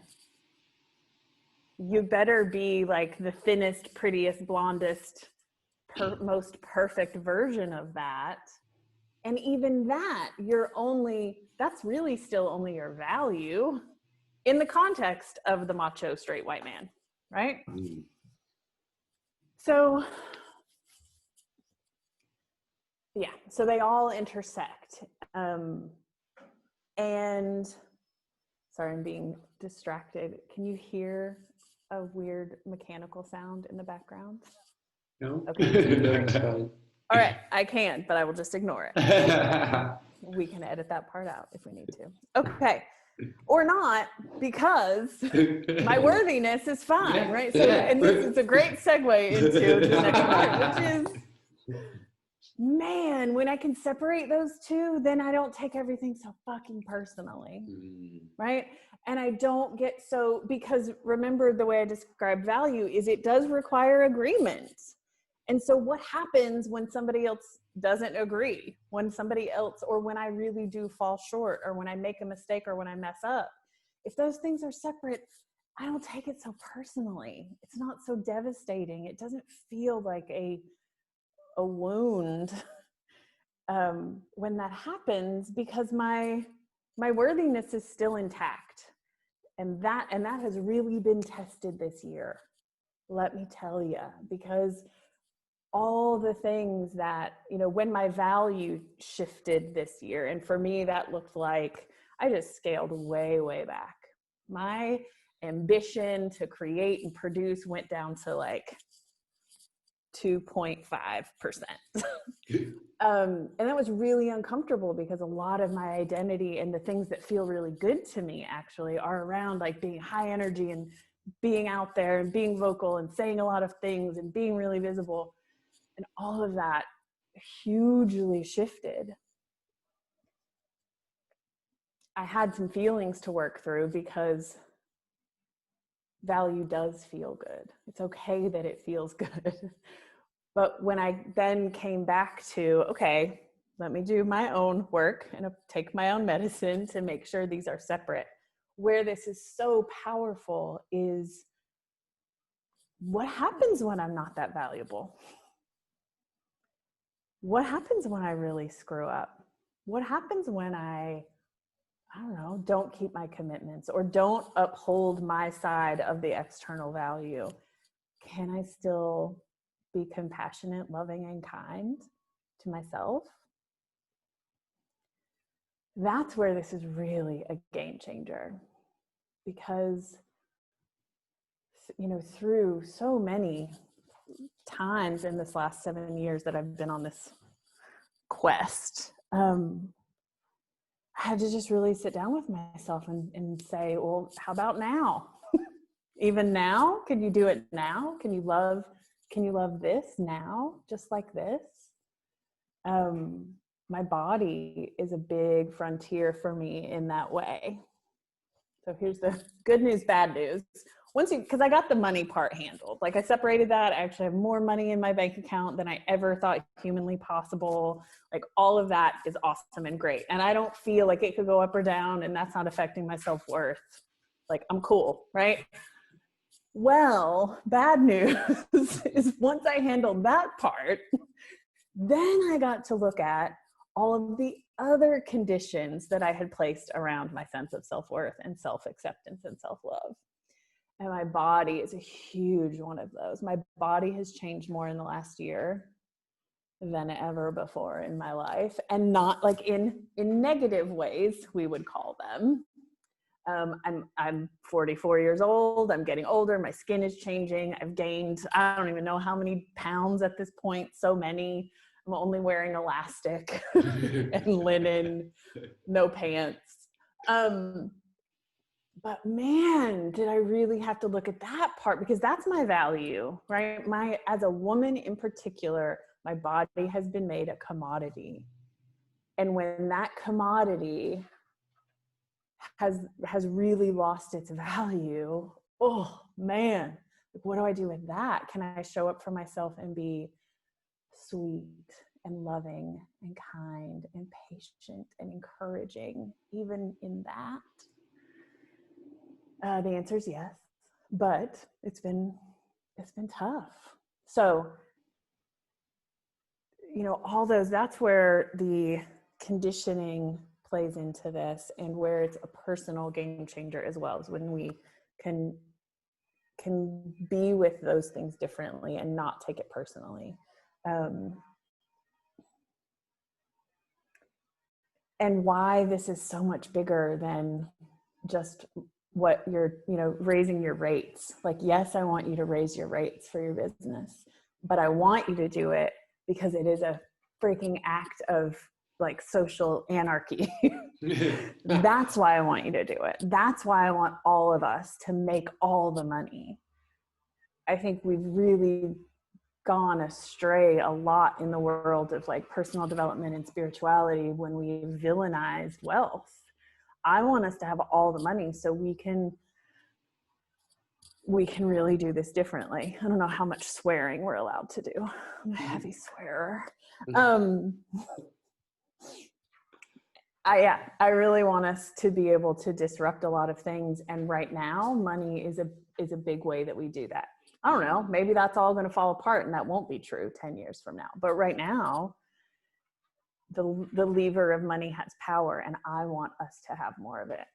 you better be like the thinnest, prettiest, blondest, most perfect version of that. And even that, that's really still only your value in the context of the macho straight white man, right? So, yeah, so they all intersect. And sorry, I'm being distracted. Can you hear a weird mechanical sound in the background? No. Okay. All right, I can, but I will just ignore it. We can edit that part out if we need to. Okay. Or not, because my worthiness is fine, right? So, and this is a great segue into the next part, which is, man, when I can separate those two, then I don't take everything so fucking personally, right? And I don't get so, because remember the way I describe value is it does require agreement. And so what happens when somebody else doesn't agree, when somebody else, or when I really do fall short, or when I make a mistake, or when I mess up? If those things are separate, I don't take it so personally. It's not so devastating. It doesn't feel like a wound when that happens, because my worthiness is still intact. And that has really been tested this year, let me tell you, because all the things that, when my value shifted this year, and for me, that looked like I just scaled way, way back. My ambition to create and produce went down to like 2.5%. And that was really uncomfortable, because a lot of my identity and the things that feel really good to me actually are around like being high energy and being out there and being vocal and saying a lot of things and being really visible. And all of that hugely shifted. I had some feelings to work through, because value does feel good. It's okay that it feels good. But when I then came back to, okay, let me do my own work and take my own medicine to make sure these are separate. Where this is so powerful is what happens when I'm not that valuable? What happens when I really screw up? What happens when I don't know, don't keep my commitments or don't uphold my side of the external value? Can I still be compassionate, loving, and kind to myself? That's where this is really a game changer, because, you know, through so many times in this last 7 years that I've been on this quest, I had to just really sit down with myself and say, well, how about now? Even now? Can you do it now? Can you love this now, just like this? My body is a big frontier for me in that way. So here's the good news, bad news. Because I got the money part handled. Like, I separated that. I actually have more money in my bank account than I ever thought humanly possible. Like, all of that is awesome and great. And I don't feel like it could go up or down, and that's not affecting my self-worth. Like, I'm cool, right? Well, bad news is once I handled that part, then I got to look at all of the other conditions that I had placed around my sense of self-worth and self-acceptance and self-love. And my body is a huge one of those. My body has changed more in the last year than ever before in my life, and not like in negative ways, we would call them. I'm 44 years old. I'm getting older. My skin is changing. I've gained, I don't even know how many pounds at this point. So many. I'm only wearing elastic and linen, no pants. But man, did I really have to look at that part, because that's my value, right? As a woman in particular, my body has been made a commodity. And when that commodity has really lost its value, oh man, what do I do with that? Can I show up for myself and be sweet and loving and kind and patient and encouraging even in that? The answer is yes, but it's been tough. So, you know, all those, that's where the conditioning plays into this, and where it's a personal game changer as well, is when we can be with those things differently and not take it personally. And why this is so much bigger than just what you're, you know, raising your rates. Like, yes, I want you to raise your rates for your business, but I want you to do it because it is a freaking act of like social anarchy. That's why I want you to do it. That's why I want all of us to make all the money. I think we've really gone astray a lot in the world of like personal development and spirituality when we villainized wealth. I want us to have all the money so we can really do this differently. I don't know how much swearing we're allowed to do. I'm a heavy swearer. I really want us to be able to disrupt a lot of things. And right now, money is a big way that we do that. I don't know, maybe that's all going to fall apart and that won't be true 10 years from now. But right now, the lever of money has power, and I want us to have more of it.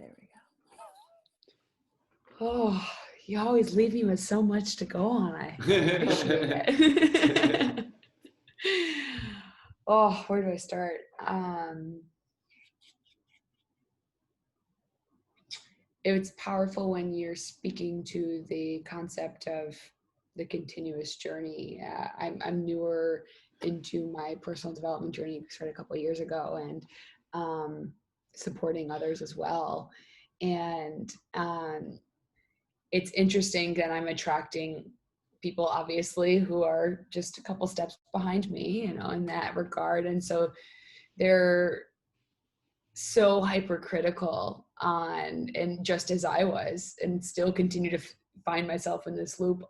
There we go. Oh, you always leave me with so much to go on. I appreciate it. Oh, where do I start? It's powerful when you're speaking to the concept of the continuous journey. I'm newer into my personal development journey. Started a couple of years ago, and supporting others as well. And it's interesting that I'm attracting people, obviously, who are just a couple steps behind me, you know, in that regard. And so they're so hypercritical on, and just as I was, and still continue to find myself in this loop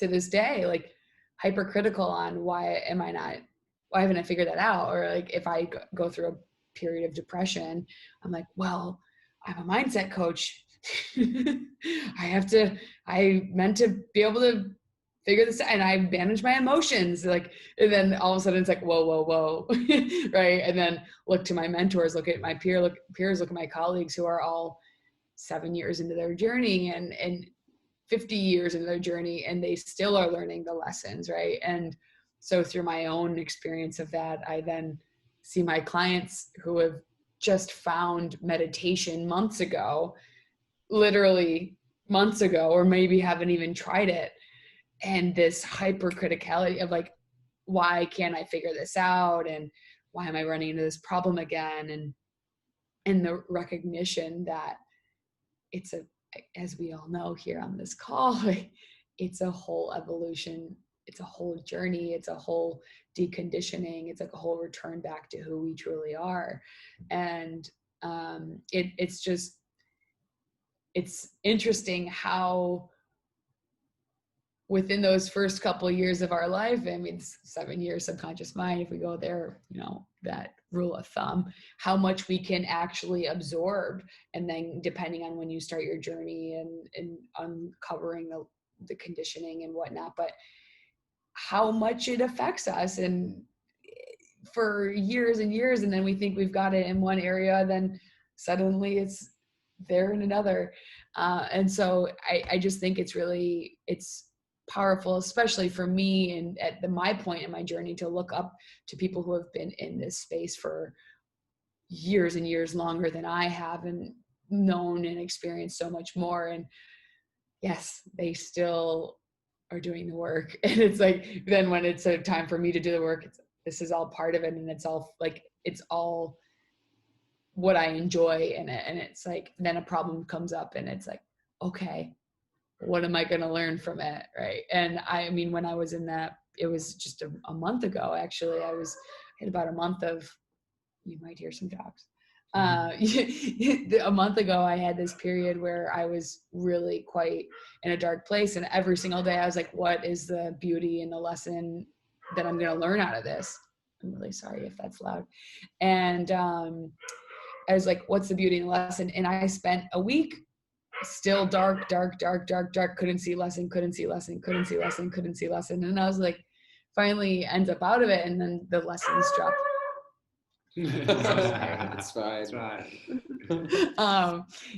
to this day, like hypercritical on why haven't I figured that out? Or like if I go through a period of depression, I'm like, well, I'm a mindset coach. I meant to be able to figure this out, and I manage my emotions. Like, and then all of a sudden it's like, whoa, right? And then look to my mentors, look at my peers, look at my colleagues who are all 7 years into their journey and 50 years into their journey, and they still are learning the lessons, right? And so through my own experience of that, I then see my clients who have just found meditation literally months ago, or maybe haven't even tried it. And this hypercriticality of like, why can't I figure this out? And why am I running into this problem again? And the recognition that it's as we all know here on this call, it's a whole evolution. It's a whole journey. It's a whole deconditioning. It's like a whole return back to who we truly are. And it's interesting how within those first couple of years of our life, I mean, 7 years subconscious mind, if we go there, that rule of thumb, how much we can actually absorb. And then depending on when you start your journey and uncovering the conditioning and whatnot, but how much it affects us and for years and years. And then we think we've got it in one area, then suddenly it's there in another. And so I just think it's powerful, especially for me and at my point in my journey, to look up to people who have been in this space for years and years longer than I have, and known and experienced so much more. And yes, they still are doing the work. And it's like, then when it's a time for me to do the work, this is all part of it. And it's all what I enjoy in it. And it's like, then a problem comes up and it's like, okay, what am I going to learn from it? Right. And I mean, when I was in that, it was just a month ago, actually, I had about a month of, you might hear some dogs. A month ago, I had this period where I was really quite in a dark place. And every single day I was like, what is the beauty and the lesson that I'm going to learn out of this? I'm really sorry if that's loud. And I was like, what's the beauty and the lesson? And I spent a week still dark, couldn't see lesson. And I was like, finally ends up out of it. And then the lessons drop. That's fine. That's right.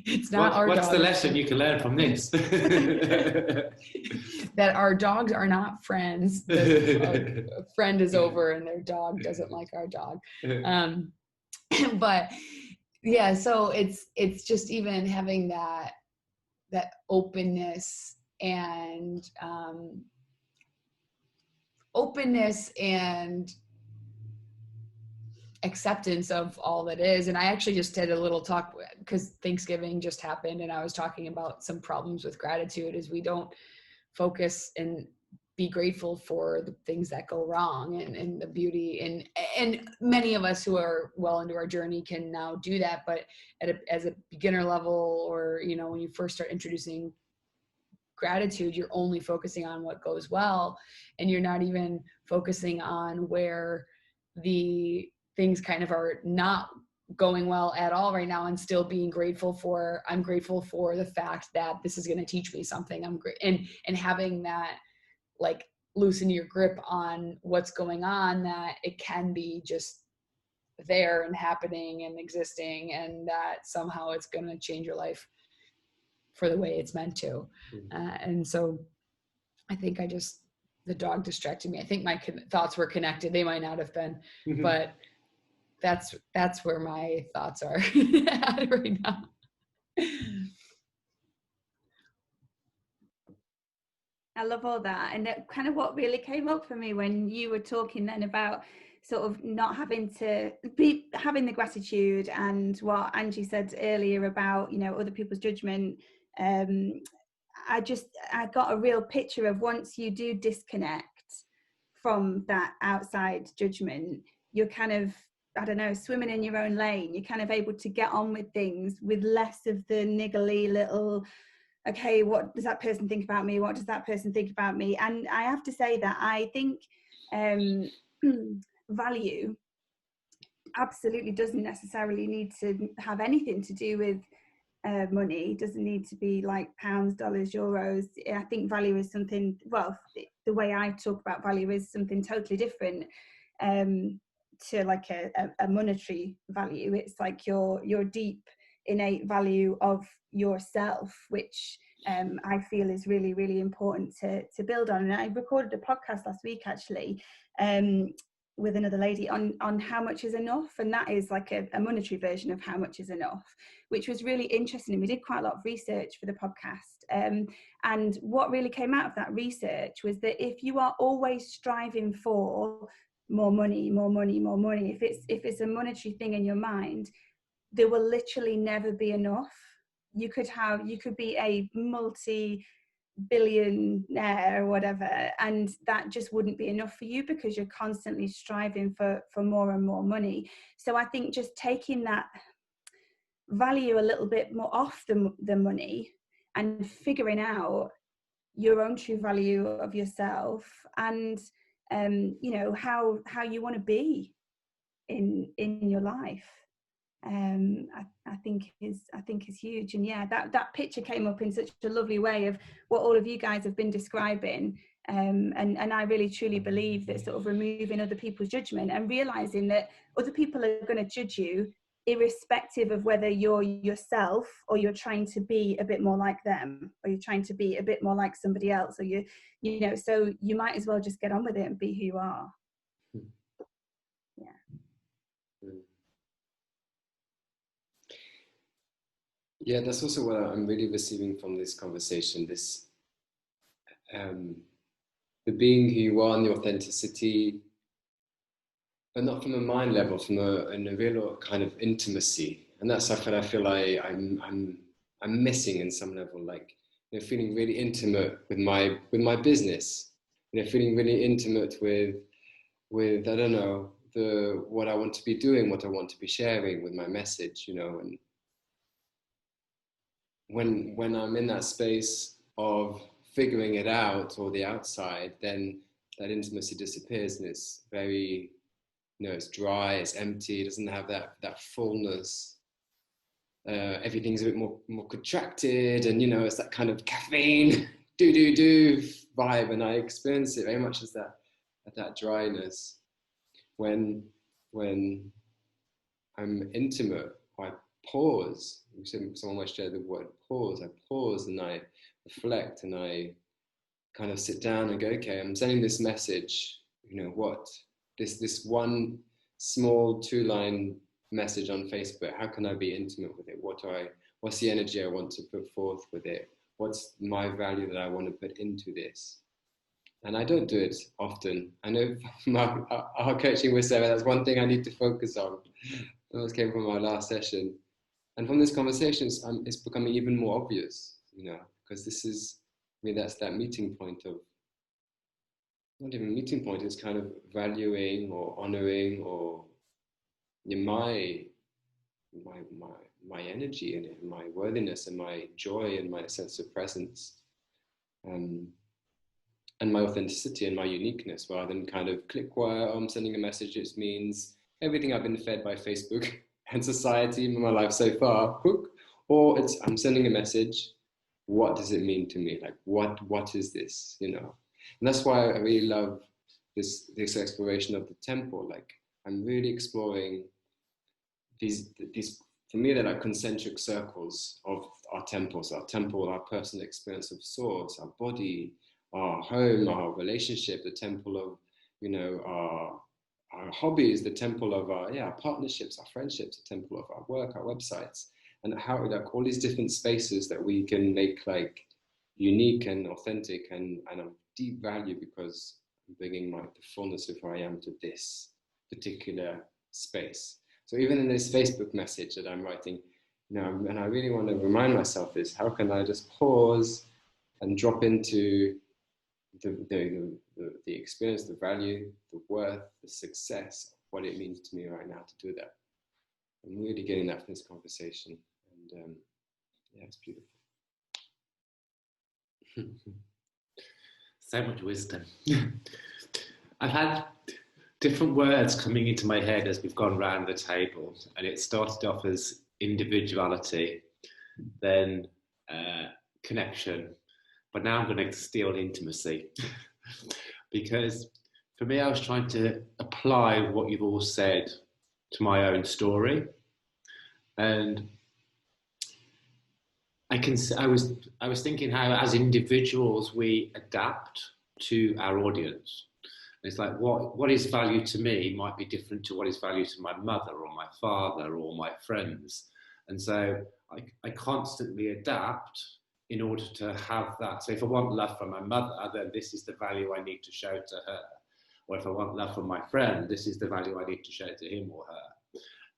It's not what's dogs. the lesson you can learn from this? That our dogs are not friends. A friend is over and their dog doesn't like our dog. But yeah, so it's just even having that openness and acceptance of all that is. And I actually just did a little talk because Thanksgiving just happened, and I was talking about some problems with gratitude is we don't focus and be grateful for the things that go wrong and the beauty. And many of us who are well into our journey can now do that, but as a beginner level, or, when you first start introducing gratitude, you're only focusing on what goes well, and you're not even focusing on where the things kind of are not going well at all right now, and still being I'm grateful for the fact that this is going to teach me something. And having that, like, loosen your grip on what's going on, that it can be just there and happening and existing, and that somehow it's going to change your life for the way it's meant to. And so I think the dog distracted me. I think my thoughts were connected. They might not have been, but that's where my thoughts are at right now. I love all that. And that kind of what really came up for me when you were talking then about sort of not having the gratitude, and what Angie said earlier about, other people's judgment. I got a real picture of, once you do disconnect from that outside judgment, you're kind of, I don't know, swimming in your own lane. You're kind of able to get on with things with less of the niggly little okay, what does that person think about me? What does that person think about me? And I have to say that I think value absolutely doesn't necessarily need to have anything to do with money. It doesn't need to be like pounds, dollars, euros. I think value is something, well, the way I talk about value is something totally different to like a monetary value. It's like your deep innate value of yourself, which I feel is really, really important to build on. And I recorded a podcast last week actually with another lady on how much is enough, and that is like a monetary version of how much is enough, which was really interesting. And we did quite a lot of research for the podcast, and what really came out of that research was that if you are always striving for more money, more money, more money, if it's a monetary thing in your mind, there will literally never be enough. You could be a multi-billionaire or whatever, and that just wouldn't be enough for you because you're constantly striving for more and more money. So I think just taking that value a little bit more off the money and figuring out your own true value of yourself, and you know, how you want to be in your life, I think is huge. And yeah, that picture came up in such a lovely way of what all of you guys have been describing, and I really truly believe that sort of removing other people's judgment and realizing that other people are going to judge you irrespective of whether you're yourself or you're trying to be a bit more like them, or you're trying to be a bit more like somebody else, or you know, so you might as well just get on with it and be who you are. Yeah, that's also what I'm really receiving from this conversation, this the being who you are and the authenticity, but not from a mind level, from a real kind of intimacy. And that's something I feel like I'm missing in some level, like, you know, feeling really intimate with my business, you know, feeling really intimate with I don't know, what I want to be doing, what I want to be sharing with my message, you know. And when I'm in that space of figuring it out, or the outside, then that intimacy disappears, and it's very, you know, it's dry, it's empty, it doesn't have that fullness. Everything's a bit more contracted, and, you know, it's that kind of caffeine do vibe, and I experience it very much as that dryness when I'm intimate. I pause. Someone might share the word pause. I pause and I reflect, and I kind of sit down and go, okay, I'm sending this message, you know, what this one small 2-line message on Facebook, how can I be intimate with it? What's the energy I want to put forth with it? What's my value that I want to put into this? And I don't do it often. I know from our coaching with Sarah, that's one thing I need to focus on. That came from our last session. And from this conversation, it's becoming even more obvious, you know, because this is, I mean, that's that meeting point of, not even meeting point, it's kind of valuing or honoring, or my energy in it, my worthiness and my joy and my sense of presence, and my authenticity and my uniqueness, rather than kind of click-wire, I'm sending a message, it means everything I've been fed by Facebook and society in my life so far, or it's, I'm sending a message, what does it mean to me? Like, what is this, you know? And that's why I really love this exploration of the temple. Like, I'm really exploring these, for me, they're like concentric circles of our temples, our personal experience of source, our body, our home, our relationship, the temple of, you know, our hobbies, the temple of our partnerships, our friendships, the temple of our work, our websites, and how, like, all these different spaces that we can make like unique and authentic and of deep value, because I'm bringing the fullness of who I am to this particular space. So even in this Facebook message that I'm writing, you know, and I really want to remind myself is, how can I just pause and drop into the experience, the value, the worth, the success of what it means to me right now to do that. I'm really getting that from this conversation, and yeah, it's beautiful. So much wisdom. I've had different words coming into my head as we've gone round the table, and it started off as individuality, then connection, but now I'm going to steal intimacy. Because for me, I was trying to apply what you've all said to my own story, and I was thinking how as individuals we adapt to our audience. And it's like what is value to me might be different to what is value to my mother or my father or my friends, and so I constantly adapt in order to have that. So if I want love from my mother, then this is the value I need to show to her. Or if I want love from my friend, this is the value I need to show to him or her.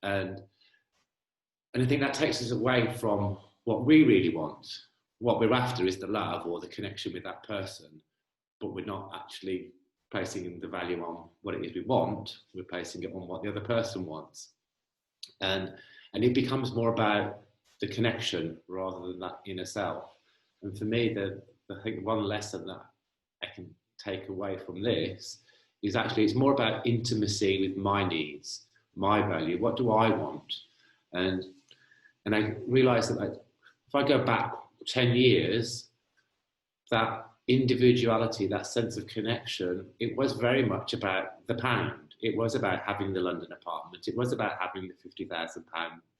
And I think that takes us away from what we really want. What we're after is the love or the connection with that person, but we're not actually placing the value on what it is we want. We're placing it on what the other person wants. And it becomes more about the connection rather than that inner self. And for me, I think one lesson that I can take away from this is actually it's more about intimacy with my needs, my value. What do I want? And I realised that if I go back 10 years, that individuality, that sense of connection, it was very much about the pound. It was about having the London apartment. It was about having the £50,000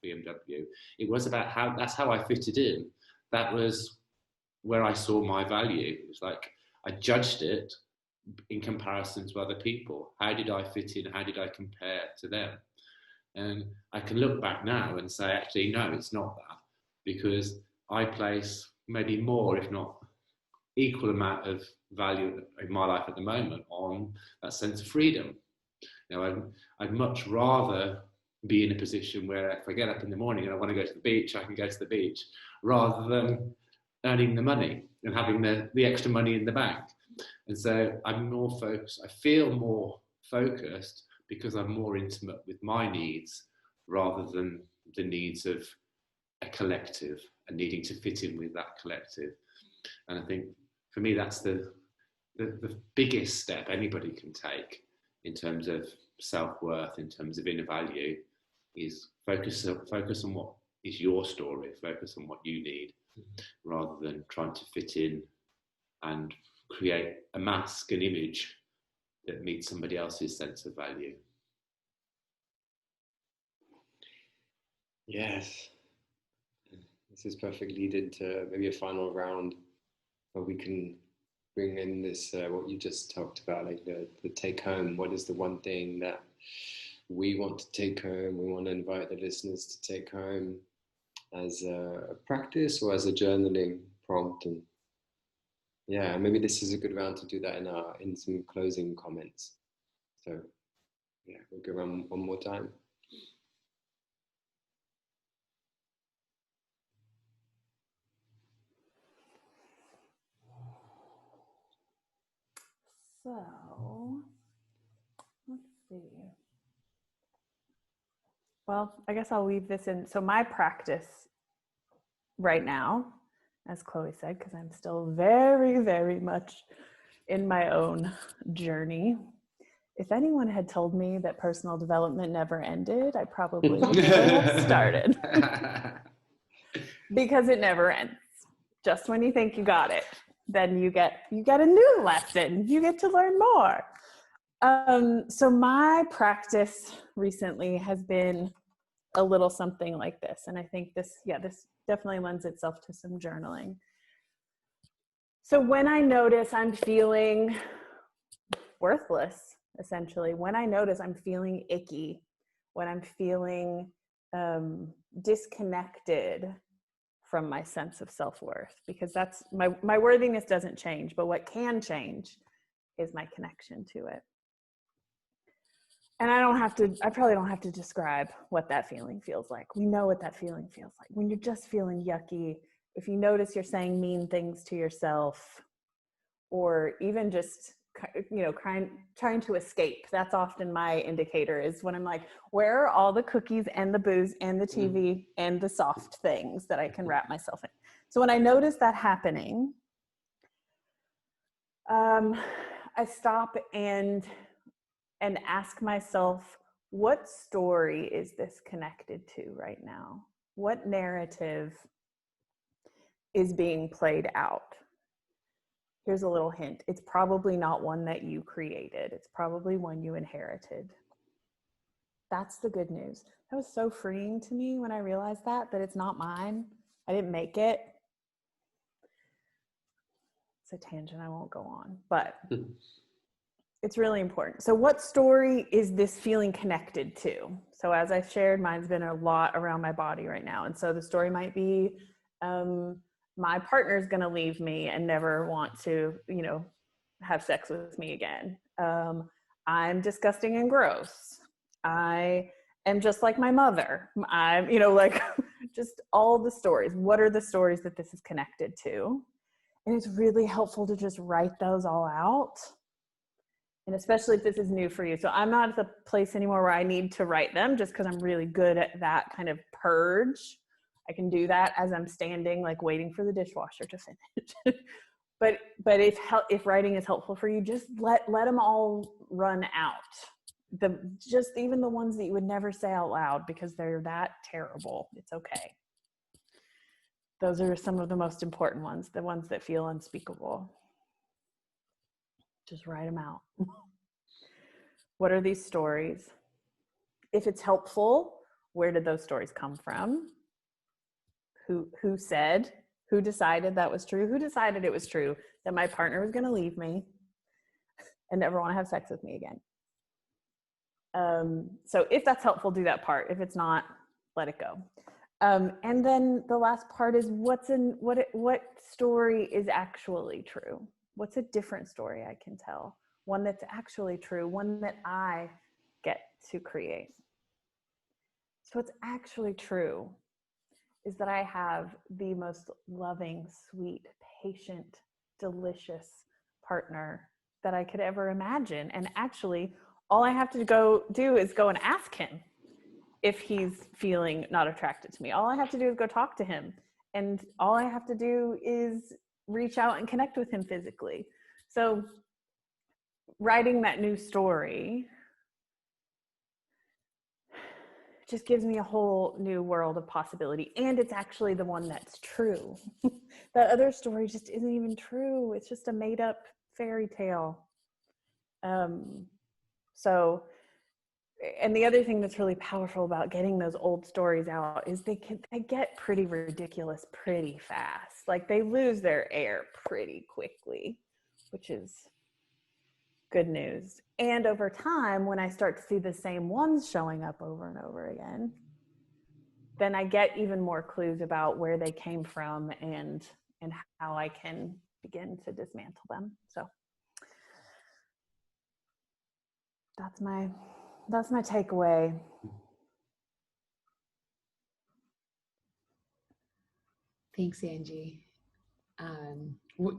BMW. It was about that's how I fitted in. That was where I saw my value. It was like I judged it in comparison to other people. How did I fit in? How did I compare to them? And I can look back now and say, actually, no, it's not that, because I place maybe more, if not equal amount of value in my life at the moment on that sense of freedom. You know, I'd much rather be in a position where if I get up in the morning and I want to go to the beach, I can go to the beach, rather than earning the money and having the extra money in the bank. And so I'm more focused, I feel more focused because I'm more intimate with my needs rather than the needs of a collective and needing to fit in with that collective. And I think for me, that's the biggest step anybody can take in terms of self-worth, in terms of inner value, is focus on what is your story, focus on what you need, rather than trying to fit in and create a mask, an image that meets somebody else's sense of value. Yes. This is perfect lead into maybe a final round where we can bring in this, what you just talked about, like the take home. What is the one thing that we want to take home? We want to invite the listeners to take home as a practice or as a journaling prompt. And yeah, maybe this is a good round to do that in some closing comments. So yeah, we'll go around one more time. So, let's see. Well, I guess I'll weave this in. So my practice right now, as Chloe said, because I'm still very, very much in my own journey. If anyone had told me that personal development never ended, I probably would never have started. Because it never ends. Just when you think you got it, then you get a new lesson. You get to learn more. So my practice recently has been a little something like this. And I think this definitely lends itself to some journaling. So when I notice I'm feeling worthless, essentially, when I notice I'm feeling icky, when I'm feeling disconnected from my sense of self-worth, because that's my worthiness doesn't change, but what can change is my connection to it. And I probably don't have to describe what that feeling feels like. We know what that feeling feels like. When you're just feeling yucky, if you notice you're saying mean things to yourself, or even just, trying to escape. That's often my indicator, is when I'm like, where are all the cookies and the booze and the TV and the soft things that I can wrap myself in? So when I notice that happening, I stop and ask myself, what story is this connected to right now? What narrative is being played out? Here's a little hint. It's probably not one that you created. It's probably one you inherited. That's the good news. That was so freeing to me when I realized that it's not mine. I didn't make it. It's a tangent I won't go on, but it's really important. So what story is this feeling connected to? So as I shared, mine's been a lot around my body right now. And so the story might be, my partner's going to leave me and never want to, have sex with me again. I'm disgusting and gross. I am just like my mother. I'm, just all the stories. What are the stories that this is connected to? And it's really helpful to just write those all out. And especially if this is new for you. So I'm not at the place anymore where I need to write them just because I'm really good at that kind of purge. I can do that as I'm standing, like waiting for the dishwasher to finish. but if writing is helpful for you, just let them all run out. Even the ones that you would never say out loud because they're that terrible. It's okay. Those are some of the most important ones, the ones that feel unspeakable. Just write them out. What are these stories? If it's helpful, where did those stories come from? Who said, who decided that was true? Who decided it was true that my partner was going to leave me and never want to have sex with me again? So if that's helpful, do that part. If it's not, let it go. And then the last part is what story is actually true? What's a different story I can tell? One that's actually true, one that I get to create. So what's actually true is that I have the most loving, sweet, patient, delicious partner that I could ever imagine. And actually, all I have to do is go and ask him if he's feeling not attracted to me. All I have to do is go talk to him. And all I have to do is reach out and connect with him physically. So writing that new story just gives me a whole new world of possibility. And it's actually the one that's true. That other story just isn't even true. It's just a made up fairy tale. And the other thing that's really powerful about getting those old stories out is they get pretty ridiculous pretty fast. Like they lose their air pretty quickly, which is good news. And over time, when I start to see the same ones showing up over and over again, then I get even more clues about where they came from and how I can begin to dismantle them. So that's my takeaway. Thanks, Angie.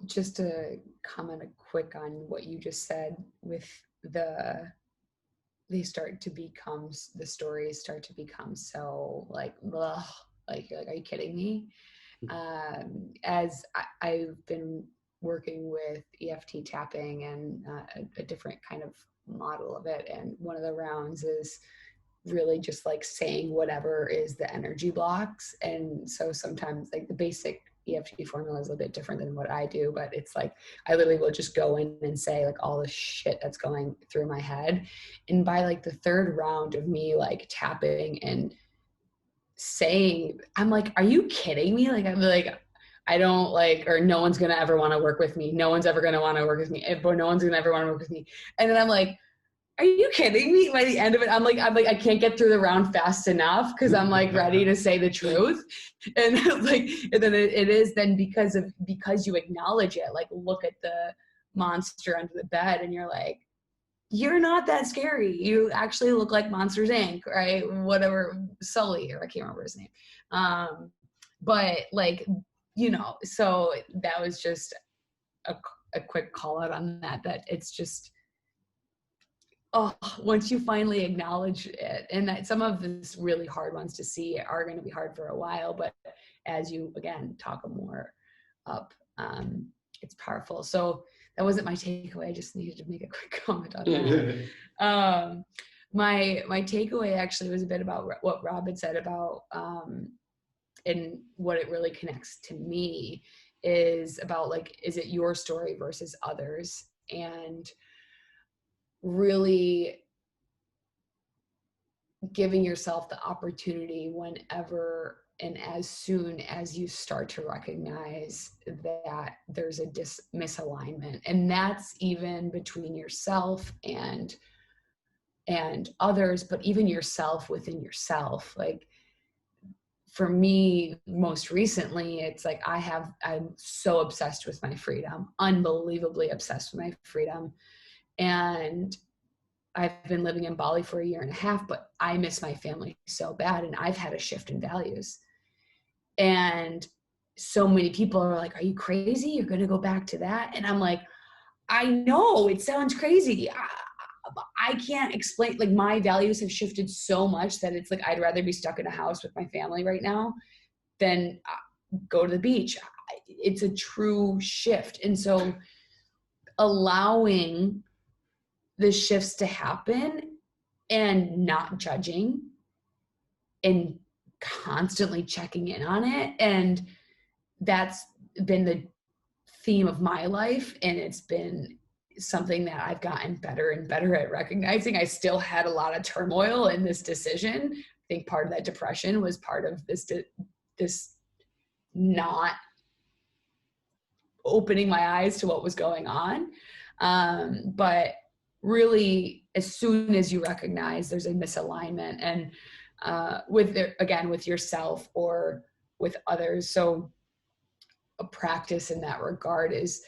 Just to comment quick on what you just said with the stories start to become so like, ugh, like are you kidding me? As I've been working with EFT tapping and a different kind of model of it, and one of the rounds is really just like saying whatever is the energy blocks. And so sometimes like the basic EFT formula is a little bit different than what I do, but it's like I literally will just go in and say like all the shit that's going through my head. And by like the third round of me like tapping and saying, I'm like, are you kidding me? Like I'm like, I don't like, or no one's gonna ever want to work with me. No one's ever gonna want to work with me. Or no one's gonna ever want to work with me. And then I'm like, are you kidding me? By the end of it, I'm like, I can't get through the round fast enough because I'm like ready to say the truth. And like, and then it is then because you acknowledge it, like look at the monster under the bed and you're like, you're not that scary. You actually look like Monsters Inc., right? Whatever, Sully, or I can't remember his name. But like, so that was just a quick call out on that it's just, once you finally acknowledge it, and that some of these really hard ones to see are going to be hard for a while, but as you, again, talk more up, it's powerful. So that wasn't my takeaway. I just needed to make a quick comment on that. My takeaway actually was a bit about what Rob had said about, and what it really connects to me is about, like, is it your story versus others? And really giving yourself the opportunity whenever and as soon as you start to recognize that there's a misalignment, and that's even between yourself and others, but even yourself within yourself. Like, for me, most recently, it's like I'm so obsessed with my freedom, unbelievably obsessed with my freedom. And I've been living in Bali for 1.5 years, but I miss my family so bad. And I've had a shift in values. And so many people are like, are you crazy? You're going to go back to that? And I'm like, I know it sounds crazy. I can't explain, like, my values have shifted so much that it's like, I'd rather be stuck in a house with my family right now than go to the beach. It's a true shift. And so allowing the shifts to happen and not judging and constantly checking in on it. And that's been the theme of my life. And it's been something that I've gotten better and better at recognizing. I still had a lot of turmoil in this decision. I think part of that depression was part of this not opening my eyes to what was going on. But really, as soon as you recognize there's a misalignment, and with yourself or with others. So a practice in that regard is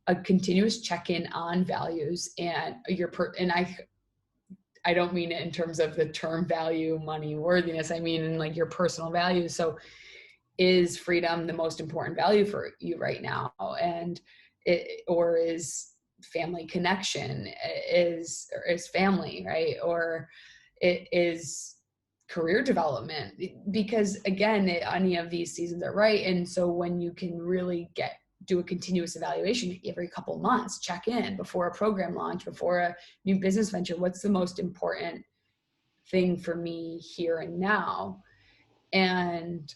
a continuous check-in on values and I don't mean it in terms of the term value, money, worthiness. I mean in, like, your personal values. So is freedom the most important value for you right now? Or is family connection, is family, right? Or it is career development, because again, any of these seasons are right. And so when you can really do a continuous evaluation every couple months, check in before a program launch, before a new business venture, what's the most important thing for me here and now? And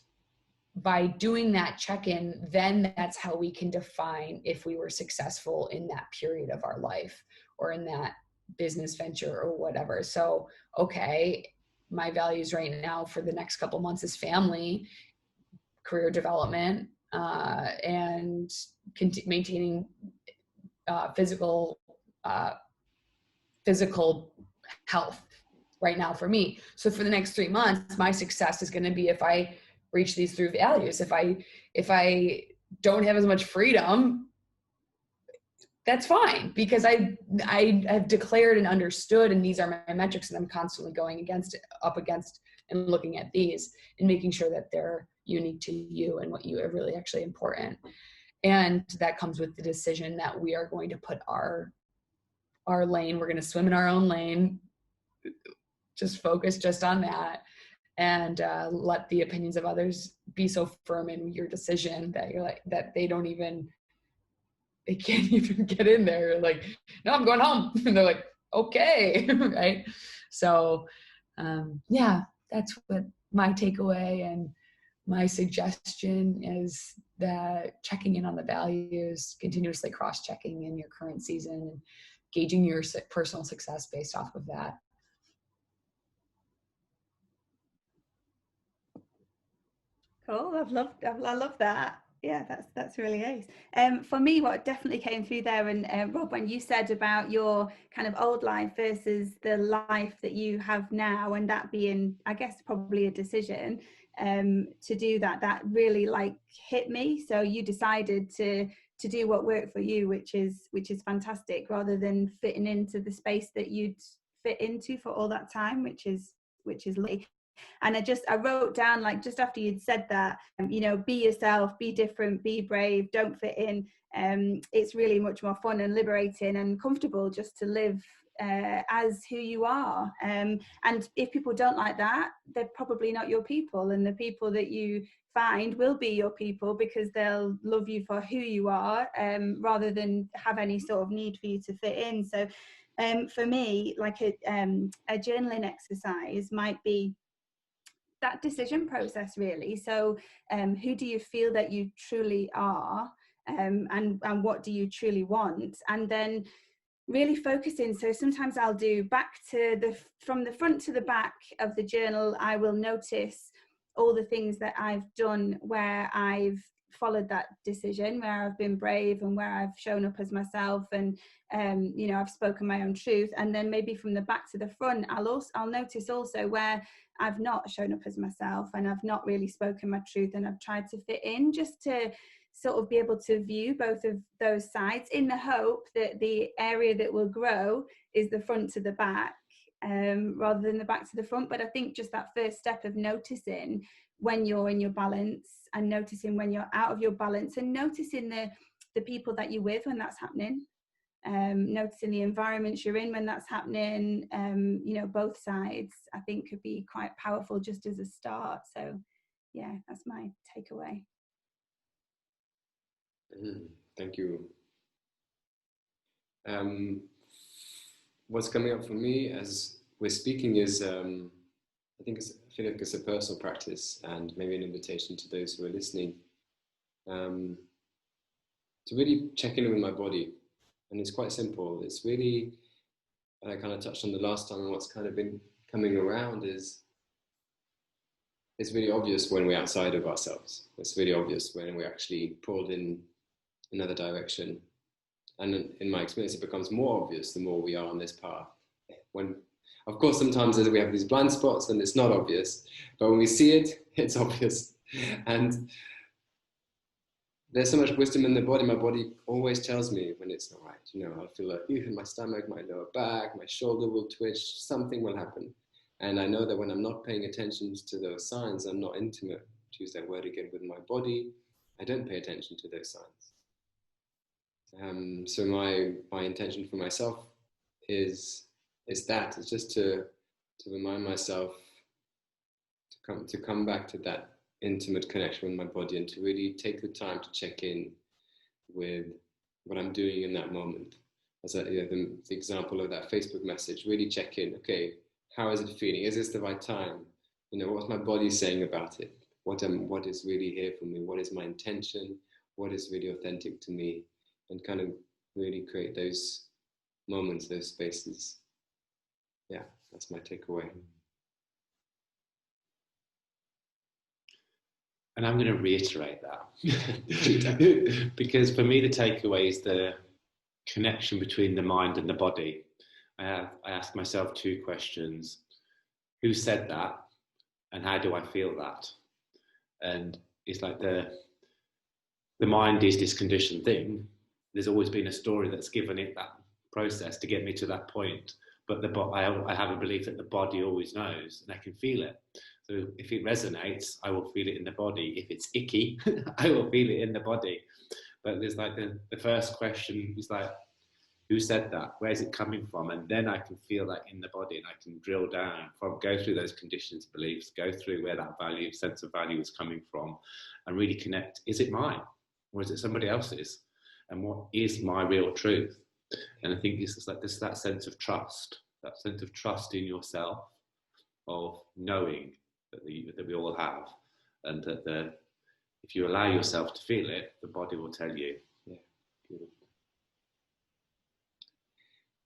by doing that check-in, then that's how we can define if we were successful in that period of our life or in that business venture or whatever. So, okay, my values right now for the next couple months is family, career development, and maintaining physical health right now for me. So for the next 3 months, my success is going to be if I reach these 3 values. If I don't have as much freedom, that's fine, because I have declared and understood, and these are my metrics, and I'm constantly going up against and looking at these and making sure that they're unique to you and what you are really actually important. And that comes with the decision that we are going to put our lane, we're going to swim in our own lane, just focus just on that, and let the opinions of others be so firm in your decision that you're like, that they can't even get in there. You're like, no, I'm going home. And they're like, okay. Right. So yeah, that's what my takeaway and my suggestion is, that checking in on the values, continuously cross-checking in your current season, and gauging your personal success based off of that. Cool. I love that. Yeah, that's really ace. For me, what definitely came through there, and Rob, when you said about your kind of old life versus the life that you have now, and that being, I guess, probably a decision to do that really like hit me. So you decided to do what worked for you, which is fantastic, rather than fitting into the space that you'd fit into for all that time, which is lovely. And I wrote down, like, just after you'd said that, be yourself, be different, be brave, don't fit in. It's really much more fun and liberating and comfortable just to live as who you are. And if people don't like that, they're probably not your people, and the people that you find will be your people because they'll love you for who you are, rather than have any sort of need for you to fit in. So for me, like a journaling exercise might be that decision process, really. So who do you feel that you truly are, and what do you truly want? And then really focusing. So sometimes I'll do from the front to the back of the journal, I will notice all the things that I've done where I've followed that decision, where I've been brave and where I've shown up as myself, and you know, I've spoken my own truth. And then maybe from the back to the front, I'll notice also where I've not shown up as myself and I've not really spoken my truth and I've tried to fit in, just to sort of be able to view both of those sides, in the hope that the area that will grow is the front to the back, rather than the back to the front. But I think just that first step of noticing when you're in your balance, and noticing when you're out of your balance, and noticing the people that you're with when that's happening, noticing the environments you're in when that's happening, you know, both sides, I think could be quite powerful just as a start. So yeah, that's my takeaway. Thank you. What's coming up for me as we're speaking is, I feel like it's a personal practice, and maybe an invitation to those who are listening, to really check in with my body. And it's quite simple. It's really, I kind of touched on the last time, and what's kind of been coming around is, it's really obvious when we're outside of ourselves. It's really obvious when we're actually pulled in another direction. And in my experience, it becomes more obvious the more we are on this path. When, of course, sometimes we have these blind spots and it's not obvious, but when we see it, it's obvious. And there's so much wisdom in the body. My body always tells me when it's not right. You know, I'll feel like in my stomach, my lower back, my shoulder will twitch, something will happen. And I know that when I'm not paying attention to those signs, I'm not intimate, to use that word again, with my body, I don't pay attention to those signs. So my intention for myself is just to remind myself to come back to that intimate connection with my body, and to really take the time to check in with what I'm doing in that moment. As the example of that Facebook message, really check in. Okay, how is it feeling? Is this the right time? You know, what's my body saying about it? What is really here for me? What is my intention? What is really authentic to me? And kind of really create those moments, those spaces. Yeah, that's my takeaway. And I'm going to reiterate that because for me the takeaway is the connection between the mind and the body. I asked myself two questions: who said that, and how do I feel that? And it's like the mind is this conditioned thing. There's always been a story that's given it that process to get me to that point. But I have a belief that the body always knows, and I can feel it. So if it resonates, I will feel it in the body. If it's icky, I will feel it in the body. But there's like the first question is like, who said that? Where's it coming from? And then I can feel that in the body, and I can drill down, go through those conditions, beliefs, go through where that sense of value is coming from, and really connect. Is it mine, or is it somebody else's? And what is my real truth? And I think it's like this, that sense of trust in yourself, of knowing that we all have, and that if you allow yourself to feel it, the body will tell you. Yeah, beautiful.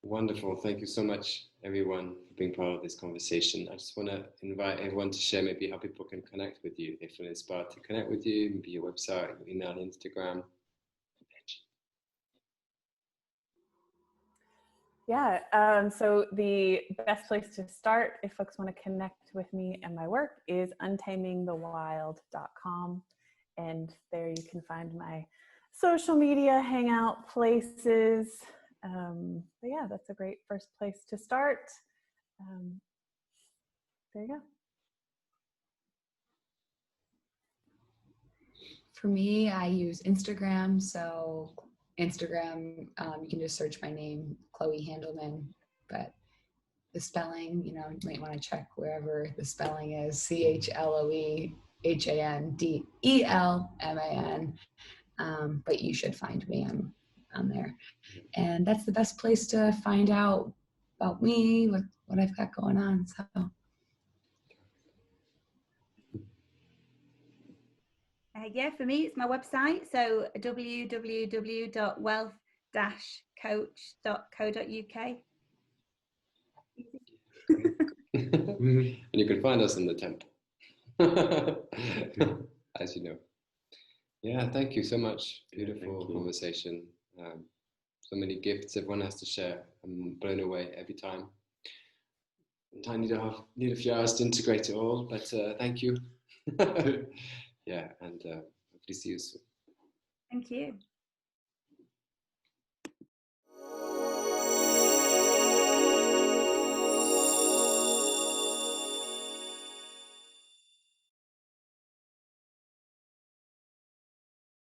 Wonderful. Thank you so much, everyone, for being part of this conversation. I just want to invite everyone to share maybe how people can connect with you. If they're inspired to connect with you, maybe your website, your email, Instagram. Yeah, so the best place to start if folks want to connect with me and my work is untamingthewild.com. And there you can find my social media, hangout places. But yeah, that's a great first place to start. There you go. For me, I use Instagram. So Instagram, you can just search my name, Chloe Handelman. but the spelling, you know, you might want to check wherever the spelling is, CHLOEHANDELMAN. But you should find me on there. And that's the best place to find out about me, what I've got going on. So. Yeah, for me, it's my website. So www.wealth-coach.co.uk. And you can find us in the temple, as you know. Yeah, thank you so much. Beautiful conversation. So many gifts everyone has to share. I'm blown away every time. I need a few hours to integrate it all, but thank you. Yeah, and hopefully see you soon. Thank you.